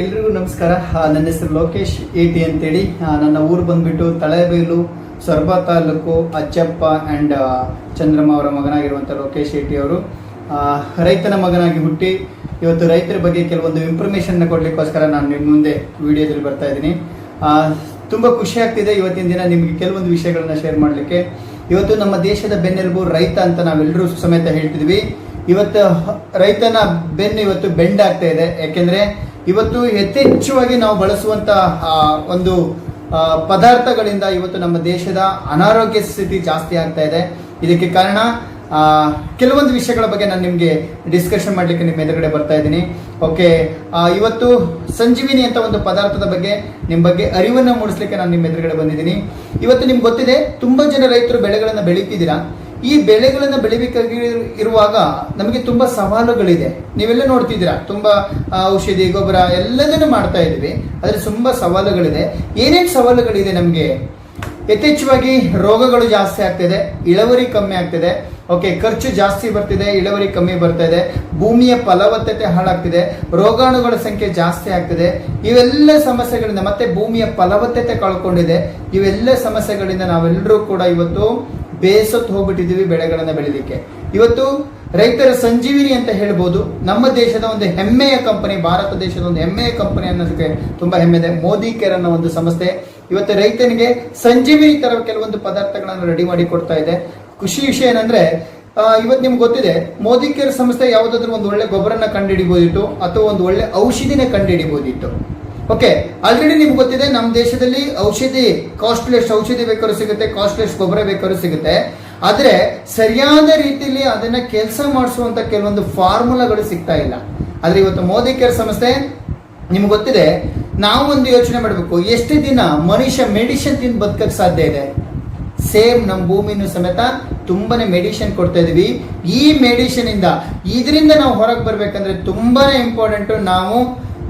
ಎಲ್ರಿಗೂ ನಮಸ್ಕಾರ. ನನ್ನ ಹೆಸರು ಲೋಕೇಶ್ ಎಟಿ ಅಂತೇಳಿ. ನನ್ನ ಊರು ಬಂದ್ಬಿಟ್ಟು ತಳೆಬೈಲು, ಸೊರಬ ತಾಲೂಕು, ಅಚ್ಚಪ್ಪ ಆ್ಯಂಡ್ ಚಂದ್ರಮ್ಮ ಅವರ ಮಗನಾಗಿರುವಂಥ ಲೋಕೇಶ್ ಎಟಿ ಅವರು ರೈತನ ಮಗನಾಗಿ ಹುಟ್ಟಿ ಇವತ್ತು ರೈತರ ಬಗ್ಗೆ ಕೆಲವೊಂದು ಇನ್ಫಾರ್ಮೇಷನ್ನ ಕೊಡಲಿಕ್ಕೋಸ್ಕರ ನಾನು ನಿಮ್ಮ ಮುಂದೆ ವಿಡಿಯೋದಲ್ಲಿ ಬರ್ತಾ ಇದ್ದೀನಿ. ತುಂಬ ಖುಷಿ ಆಗ್ತಿದೆ ಇವತ್ತಿನ ದಿನ ನಿಮಗೆ ಕೆಲವೊಂದು ವಿಷಯಗಳನ್ನ ಶೇರ್ ಮಾಡಲಿಕ್ಕೆ. ಇವತ್ತು ನಮ್ಮ ದೇಶದ ಬೆನ್ನೆಲುಬು ರೈತ ಅಂತ ನಾವೆಲ್ಲರೂ ಸಮೇತ ಹೇಳ್ತಿದ್ವಿ. ಇವತ್ತು ರೈತನ ಬೆನ್ನು ಇವತ್ತು ಬೆಂಡ್ ಆಗ್ತಾ ಇದೆ. ಯಾಕೆಂದ್ರೆ ಇವತ್ತು ಯಥೇಚ್ಛವಾಗಿ ನಾವು ಬಳಸುವಂತ ಒಂದು ಪದಾರ್ಥಗಳಿಂದ ಇವತ್ತು ನಮ್ಮ ದೇಶದ ಅನಾರೋಗ್ಯ ಸ್ಥಿತಿ ಜಾಸ್ತಿ ಆಗ್ತಾ ಇದೆ. ಇದಕ್ಕೆ ಕಾರಣ ಕೆಲವೊಂದು ವಿಷಯಗಳ ಬಗ್ಗೆ ನಾನು ನಿಮಗೆ ಡಿಸ್ಕಷನ್ ಮಾಡಲಿಕ್ಕೆ ನಿಮ್ಮ ಎದುರುಗಡೆ ಬರ್ತಾ ಇದ್ದೀನಿ. ಓಕೆ, ಇವತ್ತು ಸಂಜೀವಿನಿ ಅಂತ ಒಂದು ಪದಾರ್ಥದ ಬಗ್ಗೆ ನಿಮ್ಮ ಬಗ್ಗೆ ಅರಿವನ್ನು ಮೂಡಿಸ್ಲಿಕ್ಕೆ ನಾನು ನಿಮ್ಮ ಎದುರುಗಡೆ ಬಂದಿದ್ದೀನಿ. ಇವತ್ತು ನಿಮ್ಗೆ ಗೊತ್ತಿದೆ, ತುಂಬಾ ಜನ ರೈತರು ಬೆಳೆಗಳನ್ನು ಬೆಳೀತಿದ್ದೀರಾ. ಈ ಬೆಳೆಗಳನ್ನು ಬೆಳಿಬೇಕಾಗಿ ಇರುವಾಗ ನಮಗೆ ತುಂಬಾ ಸವಾಲುಗಳಿದೆ. ನೀವೆಲ್ಲ ನೋಡ್ತಿದ್ದೀರಾ, ತುಂಬಾ ಔಷಧಿ, ಗೊಬ್ಬರ ಎಲ್ಲದನ್ನು ಮಾಡ್ತಾ ಇದ್ವಿ. ಆದ್ರೆ ತುಂಬಾ ಸವಾಲುಗಳಿದೆ. ಏನೇನು ಸವಾಲುಗಳಿದೆ ನಮಗೆ? ಯಥೇಚ್ಛವಾಗಿ ರೋಗಗಳು ಜಾಸ್ತಿ ಆಗ್ತಿದೆ, ಇಳುವರಿ ಕಮ್ಮಿ ಆಗ್ತಿದೆ. ಓಕೆ, ಖರ್ಚು ಜಾಸ್ತಿ ಬರ್ತಿದೆ, ಇಳುವರಿ ಕಮ್ಮಿ ಬರ್ತಾ ಇದೆ. ಭೂಮಿಯ ಫಲವತ್ತತೆ ಹಾಳಾಗ್ತಿದೆ, ರೋಗಾಣುಗಳ ಸಂಖ್ಯೆ ಜಾಸ್ತಿ ಆಗ್ತಿದೆ. ಇವೆಲ್ಲ ಸಮಸ್ಯೆಗಳಿಂದ, ಮತ್ತೆ ಭೂಮಿಯ ಫಲವತ್ತತೆ ಕಳ್ಕೊಂಡಿದೆ. ಇವೆಲ್ಲ ಸಮಸ್ಯೆಗಳಿಂದ ನಾವೆಲ್ಲರೂ ಕೂಡ ಇವತ್ತು ಬೇಸತ್ತು ಹೋಗ್ಬಿಟ್ಟಿದ್ದೀವಿ ಬೆಳೆಗಳನ್ನ ಬೆಳಿಲಿಕ್ಕೆ. ಇವತ್ತು ರೈತರ ಸಂಜೀವಿನಿ ಅಂತ ಹೇಳ್ಬೋದು. ನಮ್ಮ ದೇಶದ ಒಂದು ಹೆಮ್ಮೆಯ ಕಂಪನಿ, ಭಾರತ ದೇಶದ ಒಂದು ಹೆಮ್ಮೆಯ ಕಂಪನಿ ಅನ್ನೋದಕ್ಕೆ ತುಂಬಾ ಹೆಮ್ಮೆ ಇದೆ. ಮೋದಿ ಕೇರ್ ಅನ್ನೋ ಒಂದು ಸಂಸ್ಥೆ ಇವತ್ತು ರೈತನಿಗೆ ಸಂಜೀವಿನಿ ತರ ಕೆಲವೊಂದು ಪದಾರ್ಥಗಳನ್ನು ರೆಡಿ ಮಾಡಿ ಕೊಡ್ತಾ ಇದೆ. ಖುಷಿ ವಿಷಯ ಏನಂದ್ರೆ, ಇವತ್ತು ನಿಮ್ಗೆ ಗೊತ್ತಿದೆ, ಮೋದಿ ಕೇರ್ ಸಂಸ್ಥೆ ಯಾವುದಾದ್ರೂ ಒಂದು ಒಳ್ಳೆ ಗೊಬ್ಬರನ ಕಂಡುಹಿಡಿಬಹುದಿತ್ತು ಅಥವಾ ಒಂದು ಒಳ್ಳೆ ಔಷಧಿನ ಕಂಡುಹಿಡಿಬಹುದಿತ್ತು. ಓಕೆ, ಆಲ್ರೆಡಿ ನಿಮ್ಗೆ ಗೊತ್ತಿದೆ, ನಮ್ಮ ದೇಶದಲ್ಲಿ ಔಷಧಿ ಕಾಸ್ಟ್ಲೆಸ್ ಔಷಧಿ ಬೇಕಾದ್ರೂ ಸಿಗುತ್ತೆ, ಕಾಸ್ಟ್ಲೆಸ್ ಗೊಬ್ಬರ ಬೇಕಾದ್ರೂ ಸಿಗುತ್ತೆ. ಆದ್ರೆ ಸರಿಯಾದ ರೀತಿಯಲ್ಲಿ ಅದನ್ನ ಕೆಲಸ ಮಾಡಿಸುವಂತ ಕೆಲವೊಂದು ಫಾರ್ಮುಲಾಗಳು ಸಿಗ್ತಾ ಇಲ್ಲ. ಆದ್ರೆ ಇವತ್ತು ಮೋದಿ ಕೇರ್ ಸಂಸ್ಥೆ, ನಿಮ್ಗೆ ಗೊತ್ತಿದೆ, ನಾವು ಒಂದು ಯೋಚನೆ ಮಾಡಬೇಕು, ಎಷ್ಟು ದಿನ ಮನುಷ್ಯ ಮೆಡಿಸಿನ್ ತಿಂದು ಬದುಕಕ್ಕೆ ಸಾಧ್ಯ ಇದೆ? ಸೇಮ್ ನಮ್ಮ ಭೂಮಿನೂ ಸಮೇತ ತುಂಬಾನೇ ಮೆಡಿಸಿನ್ ಕೊಡ್ತಾ ಇದೀವಿ. ಈ ಮೆಡಿಸಿನ್ ಇಂದ, ಇದರಿಂದ ನಾವು ಹೊರಗೆ ಬರ್ಬೇಕಂದ್ರೆ ತುಂಬಾನೇ ಇಂಪಾರ್ಟೆಂಟ್. ನಾವು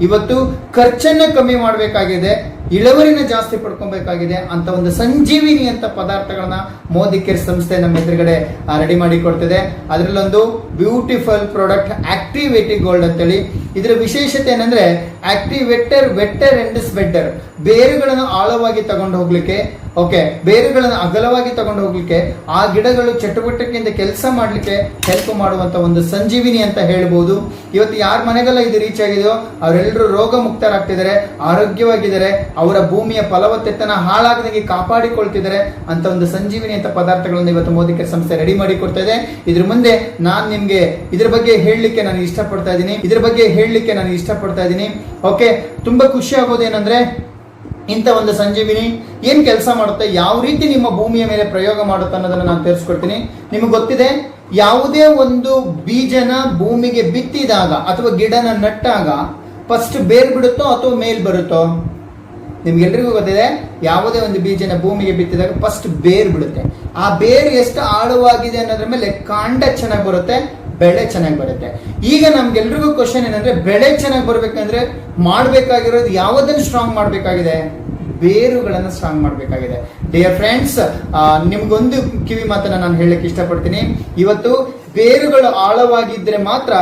ಇವತ್ತು ಖರ್ಚನ್ನ ಕಮ್ಮಿ ಮಾಡಬೇಕಾಗಿದೆ, ಇಳುವರಿನ ಜಾಸ್ತಿ ಪಡ್ಕೊಬೇಕಾಗಿದೆ ಅಂತ ಒಂದು ಸಂಜೀವಿನಿ ಅಂತ ಪದಾರ್ಥಗಳನ್ನ ಮೋದಿ ಕೇರ್ ಸಂಸ್ಥೆ ನಮ್ಮ ಎದುರುಗಡೆ ರೆಡಿ ಮಾಡಿ ಕೊಡ್ತಿದೆ. ಅದರಲ್ಲೊಂದು ಬ್ಯೂಟಿಫುಲ್ ಪ್ರಾಡಕ್ಟ್ ಆಕ್ಟಿವೇಟಿ ಗೋಲ್ಡ್ ಅಂತೇಳಿ. ಇದರ ವಿಶೇಷತೆ ಏನಂದ್ರೆ, ಆಕ್ಟಿವೇಟರ್ ವೆಟ್ಟರ್ ಅಂಡ್ ಸ್ವೆಟ್ಟರ್, ಬೇರುಗಳನ್ನು ಆಳವಾಗಿ ತಗೊಂಡು ಹೋಗ್ಲಿಕ್ಕೆ, ಓಕೆ, ಬೇರುಗಳನ್ನು ಅಗಲವಾಗಿ ತಗೊಂಡು ಹೋಗ್ಲಿಕ್ಕೆ, ಆ ಗಿಡಗಳು ಚಟುವಟಿಕೆಯಿಂದ ಕೆಲಸ ಮಾಡ್ಲಿಕ್ಕೆ ಹೆಲ್ಪ್ ಮಾಡುವಂತ ಒಂದು ಸಂಜೀವಿನಿ ಅಂತ ಹೇಳ್ಬೋದು. ಇವತ್ತು ಯಾರ ಮನೆಗೆಲ್ಲ ಇದು ರೀಚ್ ಆಗಿದೆಯೋ ಅವರೆಲ್ಲರೂ ರೋಗ ಮುಕ್ತರಾಗ್ತಿದ್ದಾರೆ, ಆರೋಗ್ಯವಾಗಿದ್ದಾರೆ, ಅವರ ಭೂಮಿಯ ಫಲವತ್ತತೆನ ಹಾಳಾಗದಂಗೆ ಕಾಪಾಡಿಕೊಳ್ತಿದ್ದಾರೆ ಅಂತ ಒಂದು ಸಂಜೀವಿನಿ ಅಂತ ಪದಾರ್ಥಗಳನ್ನು ಇವತ್ತು ಮೋದಿ ಕೇರ್ ಸಂಸ್ಥೆ ರೆಡಿ ಮಾಡಿ ಕೊಡ್ತಾ ಇದೆ. ಇದ್ರ ಮುಂದೆ ನಾನು ನಿಮ್ಗೆ ಇದ್ರ ಬಗ್ಗೆ ಹೇಳಲಿಕ್ಕೆ ನಾನು ಇಷ್ಟಪಡ್ತಾ ಇದ್ದೀನಿ. ಓಕೆ, ತುಂಬಾ ಖುಷಿ ಆಗೋದು ಏನಂದ್ರೆ, ಇಂಥ ಒಂದು ಸಂಜೀವಿನಿ ಏನ್ ಕೆಲಸ ಮಾಡುತ್ತೆ, ಯಾವ ರೀತಿ ನಿಮ್ಮ ಭೂಮಿಯ ಮೇಲೆ ಪ್ರಯೋಗ ಮಾಡುತ್ತೆ ಅನ್ನೋದನ್ನ ನಾನು ತಿಳಿಸ್ಕೊಡ್ತೀನಿ. ನಿಮಗೆ ಗೊತ್ತಿದೆ, ಯಾವುದೇ ಒಂದು ಬೀಜನ ಭೂಮಿಗೆ ಬಿತ್ತಿದಾಗ ಅಥವಾ ಗಿಡನ ನಟ್ಟಾಗ ಫಸ್ಟ್ ಬೇರ್ ಬಿಡುತ್ತೋ ಅಥವಾ ಮೇಲ್ ಬರುತ್ತೋ? ನಿಮ್ಗೆಲ್ರಿಗೂ ಗೊತ್ತಿದೆ, ಯಾವುದೇ ಒಂದು ಬೀಜನ ಭೂಮಿಗೆ ಬಿತ್ತಿದಾಗ ಫಸ್ಟ್ ಬೇರ್ ಬಿಡುತ್ತೆ. ಆ ಬೇರು ಎಷ್ಟು ಆಳವಾಗಿದೆ ಅನ್ನೋದ್ರ ಮೇಲೆ ಕಾಂಡ ಚೆನ್ನಾಗಿ ಬರುತ್ತೆ, ಬೆಳೆ ಚೆನ್ನಾಗಿ ಬರುತ್ತೆ. ಈಗ ನಮ್ಗೆಲ್ರಿಗೂ ಕ್ವಶನ್ ಏನಂದ್ರೆ, ಬೆಳೆ ಚೆನ್ನಾಗಿ ಬರ್ಬೇಕಂದ್ರೆ ಮಾಡ್ಬೇಕಾಗಿರೋದು ಯಾವುದನ್ನು ಸ್ಟ್ರಾಂಗ್ ಮಾಡ್ಬೇಕಾಗಿದೆ? ಬೇರುಗಳನ್ನು ಸ್ಟ್ರಾಂಗ್ ಮಾಡ್ಬೇಕಾಗಿದೆ. ಡಿಯರ್ ಫ್ರೆಂಡ್ಸ್, ನಿಮ್ಗೊಂದು ಕಿವಿ ಮಾತನ್ನ ನಾನು ಹೇಳಲಿಕ್ಕೆ ಇಷ್ಟಪಡ್ತೀನಿ. ಇವತ್ತು ಬೇರುಗಳು ಆಳವಾಗಿದ್ರೆ ಮಾತ್ರ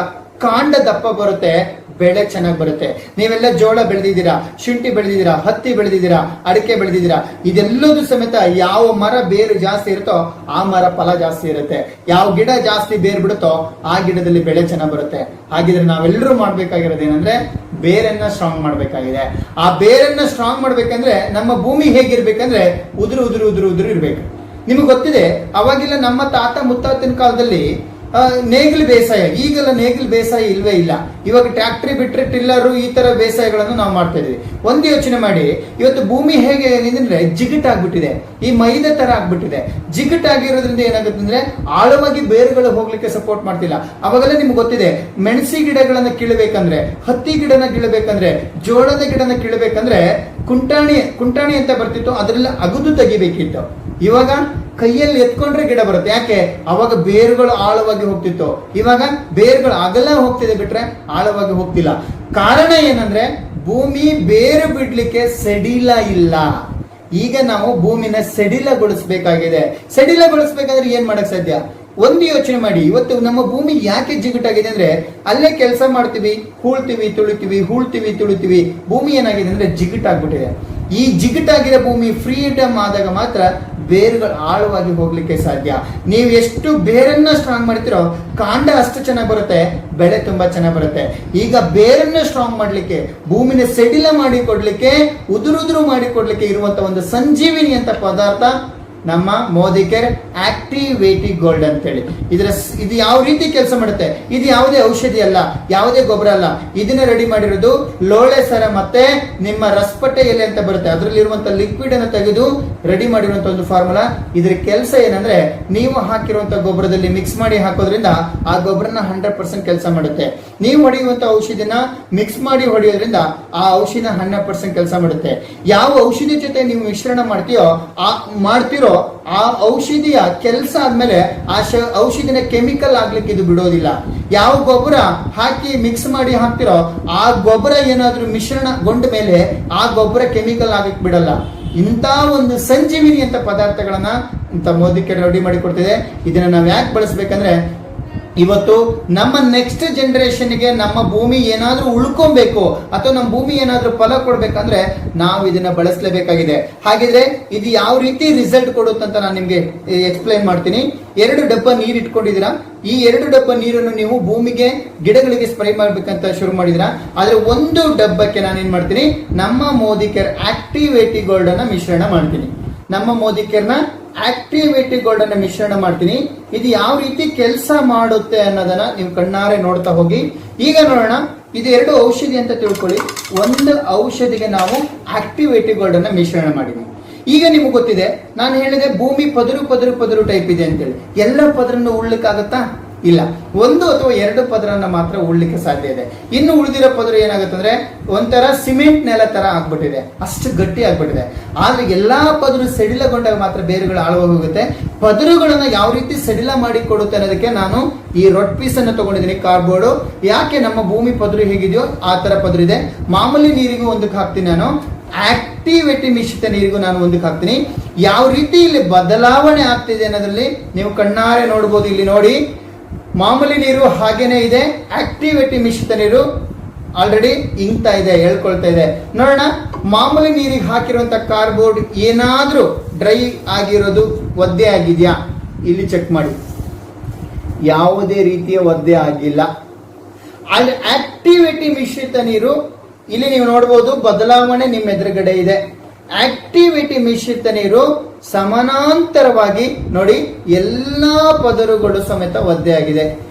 ಕಾಂಡ ದಪ್ಪ ಬರುತ್ತೆ, ಬೆಳೆ ಚೆನ್ನಾಗಿ ಬರುತ್ತೆ. ನೀವೆಲ್ಲ ಜೋಳ ಬೆಳೆದಿದ್ದೀರಾ, ಶುಂಠಿ ಬೆಳೆದಿದ್ದೀರಾ, ಹತ್ತಿ ಬೆಳೆದಿದ್ದೀರಾ, ಅಡಿಕೆ ಬೆಳೆದಿದ್ದೀರಾ. ಇದೆಲ್ಲದೂ ಸಮೇತ ಯಾವ ಮರ ಬೇರು ಜಾಸ್ತಿ ಇರುತ್ತೋ ಆ ಮರ ಫಲ ಜಾಸ್ತಿ ಇರುತ್ತೆ. ಯಾವ ಗಿಡ ಜಾಸ್ತಿ ಬೇರು ಬಿಡುತ್ತೋ ಆ ಗಿಡದಲ್ಲಿ ಬೆಳೆ ಚೆನ್ನಾಗಿ ಬರುತ್ತೆ. ಹಾಗಿದ್ರೆ ನಾವೆಲ್ಲರೂ ಮಾಡ್ಬೇಕಾಗಿರೋದು ಏನಂದ್ರೆ, ಬೇರನ್ನ ಸ್ಟ್ರಾಂಗ್ ಮಾಡ್ಬೇಕಾಗಿದೆ. ಆ ಬೇರನ್ನ ಸ್ಟ್ರಾಂಗ್ ಮಾಡ್ಬೇಕಂದ್ರೆ ನಮ್ಮ ಭೂಮಿ ಹೇಗಿರ್ಬೇಕಂದ್ರೆ ಉದುರು ಉದುರು ಉದುರು ಉದುರು ಇರ್ಬೇಕು. ನಿಮ್ಗೆ ಗೊತ್ತಿದೆ, ಅವಾಗೆಲ್ಲ ನಮ್ಮ ತಾತ ಮುತ್ತಾತನ ಕಾಲದಲ್ಲಿ ನೇಗಿಲು ಬೇಸಾಯ. ಈಗೆಲ್ಲ ನೇಗಿಲು ಬೇಸಾಯ ಇಲ್ವೇ ಇಲ್ಲ. ಇವಾಗ ಟ್ರ್ಯಾಕ್ಟ್ರಿ ಬಿಟ್ರೆ ಟಿಲ್ಲರು, ಈ ತರ ಬೇಸಾಯಗಳನ್ನು ನಾವು ಮಾಡ್ತಾ ಇದೀವಿ. ಒಂದು ಯೋಚನೆ ಮಾಡಿ, ಇವತ್ತು ಭೂಮಿ ಹೇಗೆ ಅಂದ್ರೆ ಜಿಗಿಟಾಗ್ಬಿಟ್ಟಿದೆ, ಈ ಮೈದಾ ತರ ಆಗ್ಬಿಟ್ಟಿದೆ. ಜಿಗಿಟಾಗಿರೋದ್ರಿಂದ ಏನಾಗುತ್ತೆ ಅಂದ್ರೆ, ಆಳವಾಗಿ ಬೇರುಗಳು ಹೋಗ್ಲಿಕ್ಕೆ ಸಪೋರ್ಟ್ ಮಾಡ್ತಿಲ್ಲ. ಅವಾಗೆಲ್ಲ ನಿಮ್ಗೆ ಗೊತ್ತಿದೆ, ಮೆಣಸಿ ಗಿಡಗಳನ್ನ ಕೀಳಬೇಕಂದ್ರೆ, ಹತ್ತಿ ಗಿಡನ ಕೀಳಬೇಕಂದ್ರೆ, ಜೋಳದ ಗಿಡನ ಕೀಳಬೇಕಂದ್ರೆ ಕುಂಟಾಣಿ ಅಂತ ಬರ್ತಿತ್ತು, ಅದರೆಲ್ಲ ಅಗದು ತೆಗಿಬೇಕಿತ್ತು. ಇವಾಗ ಕೈಯಲ್ಲಿ ಎತ್ಕೊಂಡ್ರೆ ಗಿಡ ಬರುತ್ತೆ. ಯಾಕೆ? ಅವಾಗ ಬೇರುಗಳು ಆಳವಾಗಿ ಹೋಗ್ತಿತ್ತು, ಇವಾಗ ಬೇರುಗಳು ಅಗಲ ಹೋಗ್ತಿದೆ ಬಿಟ್ರೆ ಆಳವಾಗಿ ಹೋಗ್ತಿಲ್ಲ. ಕಾರಣ ಏನಂದ್ರೆ, ಭೂಮಿ ಬೇರು ಬಿಡ್ಲಿಕ್ಕೆ ಸಡಿಲ ಇಲ್ಲ. ಈಗ ನಾವು ಭೂಮಿನ ಸಡಿಲಗೊಳಿಸಬೇಕಾಗಿದೆ. ಸಡಿಲಗೊಳಿಸಬೇಕಾದ್ರೆ ಏನ್ ಮಾಡಕ್ ಸಾಧ್ಯ? ಒಂದು ಯೋಚನೆ ಮಾಡಿ, ಇವತ್ತು ನಮ್ಮ ಭೂಮಿ ಯಾಕೆ ಜಿಗುಟಾಗಿದೆ ಅಂದ್ರೆ ಅಲ್ಲೇ ಕೆಲಸ ಮಾಡ್ತೀವಿ, ಹೂಳ್ತೀವಿ. ಭೂಮಿ ಏನಾಗಿದೆ ಅಂದ್ರೆ ಜಿಗುಟಾಗ್ಬಿಟ್ಟಿದೆ. ಈ ಜಿಗುಟಾಗಿರೋ ಭೂಮಿ ಫ್ರೀಡಮ್ ಆದಾಗ ಮಾತ್ರ ಬೇರುಗಳು ಆಳವಾಗಿ ಹೋಗ್ಲಿಕ್ಕೆ ಸಾಧ್ಯ. ನೀವು ಎಷ್ಟು ಬೇರನ್ನ ಸ್ಟ್ರಾಂಗ್ ಮಾಡ್ತೀರೋ ಕಾಂಡ ಅಷ್ಟು ಚೆನ್ನಾಗಿ ಬರುತ್ತೆ, ಬೆಳೆ ತುಂಬಾ ಚೆನ್ನಾಗಿ ಬರುತ್ತೆ. ಈಗ ಬೇರನ್ನ ಸ್ಟ್ರಾಂಗ್ ಮಾಡ್ಲಿಕ್ಕೆ, ಭೂಮಿನ ಸೆಡಿಲ ಮಾಡಿ ಕೊಡ್ಲಿಕ್ಕೆ, ಉದುರು ಮಾಡಿ ಕೊಡ್ಲಿಕ್ಕೆ ಇರುವಂತ ಒಂದು ಸಂಜೀವಿನಿ ಅಂತ ಪದಾರ್ಥ ನಮ್ಮ ಮೋದಿಕೇರ್ ಆಕ್ಟಿವೇಟಿ ಗೋಲ್ಡ್ ಅಂತೇಳಿ. ಇದು ಯಾವ ರೀತಿ ಕೆಲಸ ಮಾಡುತ್ತೆ, ಇದು ಯಾವುದೇ ಔಷಧಿ ಅಲ್ಲ, ಯಾವುದೇ ಗೊಬ್ಬರ ಅಲ್ಲ. ಇದನ್ನ ರೆಡಿ ಮಾಡಿರೋದು ಲೋಳೆ ಸರ ಮತ್ತೆ ನಿಮ್ಮ ರಸಪಟ್ಟೆ ಎಲೆ ಅಂತ ಬರುತ್ತೆ, ಅದರಲ್ಲಿರುವಂತ ಲಿಕ್ವಿಡ್ ಅನ್ನು ತೆಗೆದು ರೆಡಿ ಮಾಡಿರುವಂತ ಒಂದು ಫಾರ್ಮುಲಾ. ಇದ್ರ ಕೆಲಸ ಏನಂದ್ರೆ ನೀವು ಹಾಕಿರುವಂತ ಗೊಬ್ಬರದಲ್ಲಿ ಮಿಕ್ಸ್ ಮಾಡಿ ಹಾಕೋದ್ರಿಂದ ಆ ಗೊಬ್ಬರನ 100% ಕೆಲಸ ಮಾಡುತ್ತೆ. ನೀವು ಹೊಡೆಯುವಂತ ಔಷಧಿನ ಮಿಕ್ಸ್ ಮಾಡಿ ಹೊಡೆಯೋದ್ರಿಂದ ಆ ಔಷಧ 100% ಕೆಲಸ ಮಾಡುತ್ತೆ. ಯಾವ ಔಷಧಿ ಜೊತೆ ನೀವು ಮಿಶ್ರಣ ಮಾಡ್ತೀರೋ ಆ ಔಷಧಿಯ ಕೆಲಸ ಆದ್ಮೇಲೆ ಆ ಔಷಧಿನ ಕೆಮಿಕಲ್ ಆಗ್ಲಿಕ್ಕೆ ಇದು ಬಿಡೋದಿಲ್ಲ. ಯಾವ ಗೊಬ್ಬರ ಹಾಕಿ ಮಿಕ್ಸ್ ಮಾಡಿ ಹಾಕ್ತಿರೋ ಆ ಗೊಬ್ಬರ ಏನಾದ್ರೂ ಮಿಶ್ರಣಗೊಂಡ ಮೇಲೆ ಆ ಗೊಬ್ಬರ ಕೆಮಿಕಲ್ ಆಗ್ಲಿಕ್ಕೆ ಬಿಡಲ್ಲ. ಇಂಥ ಒಂದು ಸಂಜೀವಿನಿ ಅಂತ ಪದಾರ್ಥಗಳನ್ನ ಮೋದಿಕೇರ್ ರೆಡಿ ಮಾಡಿ ಕೊಡ್ತಿದೆ. ಇದನ್ನ ನಾವು ಯಾಕೆ ಬಳಸ್ಬೇಕಂದ್ರೆ ಇವತ್ತು ನಮ್ಮ ನೆಕ್ಸ್ಟ್ ಜನರೇಷನ್ಗೆ ನಮ್ಮ ಭೂಮಿ ಏನಾದ್ರೂ ಉಳ್ಕೊಬೇಕು ಅಥವಾ ನಮ್ಮ ಭೂಮಿ ಏನಾದ್ರೂ ಫಲ ಕೊಡ್ಬೇಕಂದ್ರೆ ನಾವು ಇದನ್ನ ಬಳಸಲೇಬೇಕಾಗಿದೆ. ಹಾಗಿದ್ರೆ ಇದು ಯಾವ ರೀತಿ ರಿಸಲ್ಟ್ ಕೊಡುತ್ತಂತ ನಾನು ನಿಮ್ಗೆ ಎಕ್ಸ್ಪ್ಲೈನ್ ಮಾಡ್ತೀನಿ. 2 ಡಬ್ಬ ನೀರು ಇಟ್ಕೊಂಡಿದ್ದೀರಾ. ಈ 2 ಡಬ್ಬ ನೀರನ್ನು ನೀವು ಭೂಮಿಗೆ ಗಿಡಗಳಿಗೆ ಸ್ಪ್ರೇ ಮಾಡ್ಬೇಕಂತ ಶುರು ಮಾಡಿದಿರಾ. ಆದ್ರೆ ಒಂದು ಡಬ್ಬಕ್ಕೆ ನಾನು ಏನ್ ಮಾಡ್ತೀನಿ, ನಮ್ಮ ಮೋದಿಕೇರ್ ಆಕ್ಟಿವೇಟಿ ಗೋಲ್ಡ್ ಅನ್ನ ಮಿಶ್ರಣ ಮಾಡ್ತೀನಿ. ನಮ್ಮ ಮೋದಿಕೇರ್ನ ಆಕ್ಟಿವೇಟಿ ಗೋಲ್ಡ್ ಅನ್ನ ಮಿಶ್ರಣ ಮಾಡ್ತೀನಿ. ಇದು ಯಾವ ರೀತಿ ಕೆಲಸ ಮಾಡುತ್ತೆ ಅನ್ನೋದನ್ನ ನೀವು ಕಣ್ಣಾರೆ ನೋಡ್ತಾ ಹೋಗಿ. ಈಗ ನೋಡೋಣ, ಇದು 2 ಔಷಧಿ ಅಂತ ತಿಳ್ಕೊಳ್ಳಿ. ಒಂದು ಔಷಧಿಗೆ ನಾವು ಆಕ್ಟಿವೇಟಿ ಗೋಲ್ಡ್ ಅನ್ನ ಮಿಶ್ರಣ ಮಾಡಿದ್ವಿ. ಈಗ ನಿಮ್ಗೆ ಗೊತ್ತಿದೆ, ನಾನು ಹೇಳಿದೆ ಭೂಮಿ ಪದರು ಟೈಪ್ ಇದೆ ಅಂತೇಳಿ. ಎಲ್ಲ ಪದರನ್ನು ಉಳ್ಲಿಕ್ಕಾಗತ್ತಾ? ಇಲ್ಲ. 1 ಅಥವಾ 2 ಪದರನ್ನ ಮಾತ್ರ ಉಳ್ಲಿಕ್ಕೆ ಸಾಧ್ಯ ಇದೆ. ಇನ್ನು ಉಳಿದಿರೋ ಪದರ ಏನಾಗುತ್ತಂದ್ರೆ ಒಂಥರ ಸಿಮೆಂಟ್ ನೆಲ ತರ ಆಗ್ಬಿಟ್ಟಿದೆ, ಅಷ್ಟು ಗಟ್ಟಿ ಆಗ್ಬಿಟ್ಟಿದೆ. ಆದ್ರೆ ಎಲ್ಲಾ ಪದರು ಸಡಿಲಗೊಂಡಾಗ ಮಾತ್ರ ಬೇರುಗಳು ಆಳವಾಗಿ ಹೋಗುತ್ತೆ. ಪದರುಗಳನ್ನ ಯಾವ ರೀತಿ ಸಡಿಲ ಮಾಡಿ ಕೊಡುತ್ತೆ ಅನ್ನೋದಕ್ಕೆ ನಾನು ಈ ರೊಟ್ ಪೀಸ್ ಅನ್ನು ತಗೊಂಡಿದ್ದೀನಿ, ಕಾರ್ಡ್ಬೋರ್ಡ್. ಯಾಕೆ ನಮ್ಮ ಭೂಮಿ ಪದರು ಹೇಗಿದೆಯೋ ಆ ತರ ಪದರು ಇದೆ. ಮಾಮೂಲಿ ನೀರಿಗೂ ಒಂದಕ್ಕೆ ಹಾಕ್ತೀನಿ ನಾನು, ಆಕ್ಟಿವೇಟಿ ಮಿಶ್ರಿತ ನೀರಿಗೂ ನಾನು ಒಂದಕ್ಕೆ ಹಾಕ್ತೀನಿ. ಯಾವ ರೀತಿ ಇಲ್ಲಿ ಬದಲಾವಣೆ ಆಗ್ತಿದೆ ಅನ್ನೋದ್ರಲ್ಲಿ ನೀವು ಕಣ್ಣಾರೆ ನೋಡ್ಬೋದು. ಇಲ್ಲಿ ನೋಡಿ, ಮಾಮೂಲಿ ನೀರು ಹಾಗೇನೆ ಇದೆ, ಆಕ್ಟಿವೇಟಿ ಮಿಶ್ರಿತ ನೀರು ಆಲ್ರೆಡಿ ಇಂಗ್ತಾ ಇದೆ, ಹೇಳ್ಕೊಳ್ತಾ ಇದೆ. ನೋಡೋಣ, ಮಾಮೂಲಿ ನೀರಿಗೆ ಹಾಕಿರುವಂತ ಕಾರ್ಡ್ಬೋರ್ಡ್ ಏನಾದ್ರೂ ಡ್ರೈ ಆಗಿರೋದು, ಒದ್ದೆ ಆಗಿದ್ಯಾ? ಇಲ್ಲಿ ಚೆಕ್ ಮಾಡಿ, ಯಾವುದೇ ರೀತಿಯ ಒದ್ದೆ ಆಗಿಲ್ಲ. ಅಲ್ಲಿ ಆಕ್ಟಿವೇಟಿ ಮಿಶ್ರಿತ ನೀರು ಇಲ್ಲಿ ನೀವು ನೋಡಬಹುದು, ಬದಲಾವಣೆ ನಿಮ್ಮ ಎದುರುಗಡೆ ಇದೆ. ಆಕ್ಟಿವೇಟಿ ಮಿಶ್ರಿತ ನೀರು ಸಮಾನಾಂತರವಾಗಿ ನೋಡಿ, ಎಲ್ಲಾ ಪದರುಗಳು ಸಮೇತ ಒದ್ದೆ ಆಗಿದೆ.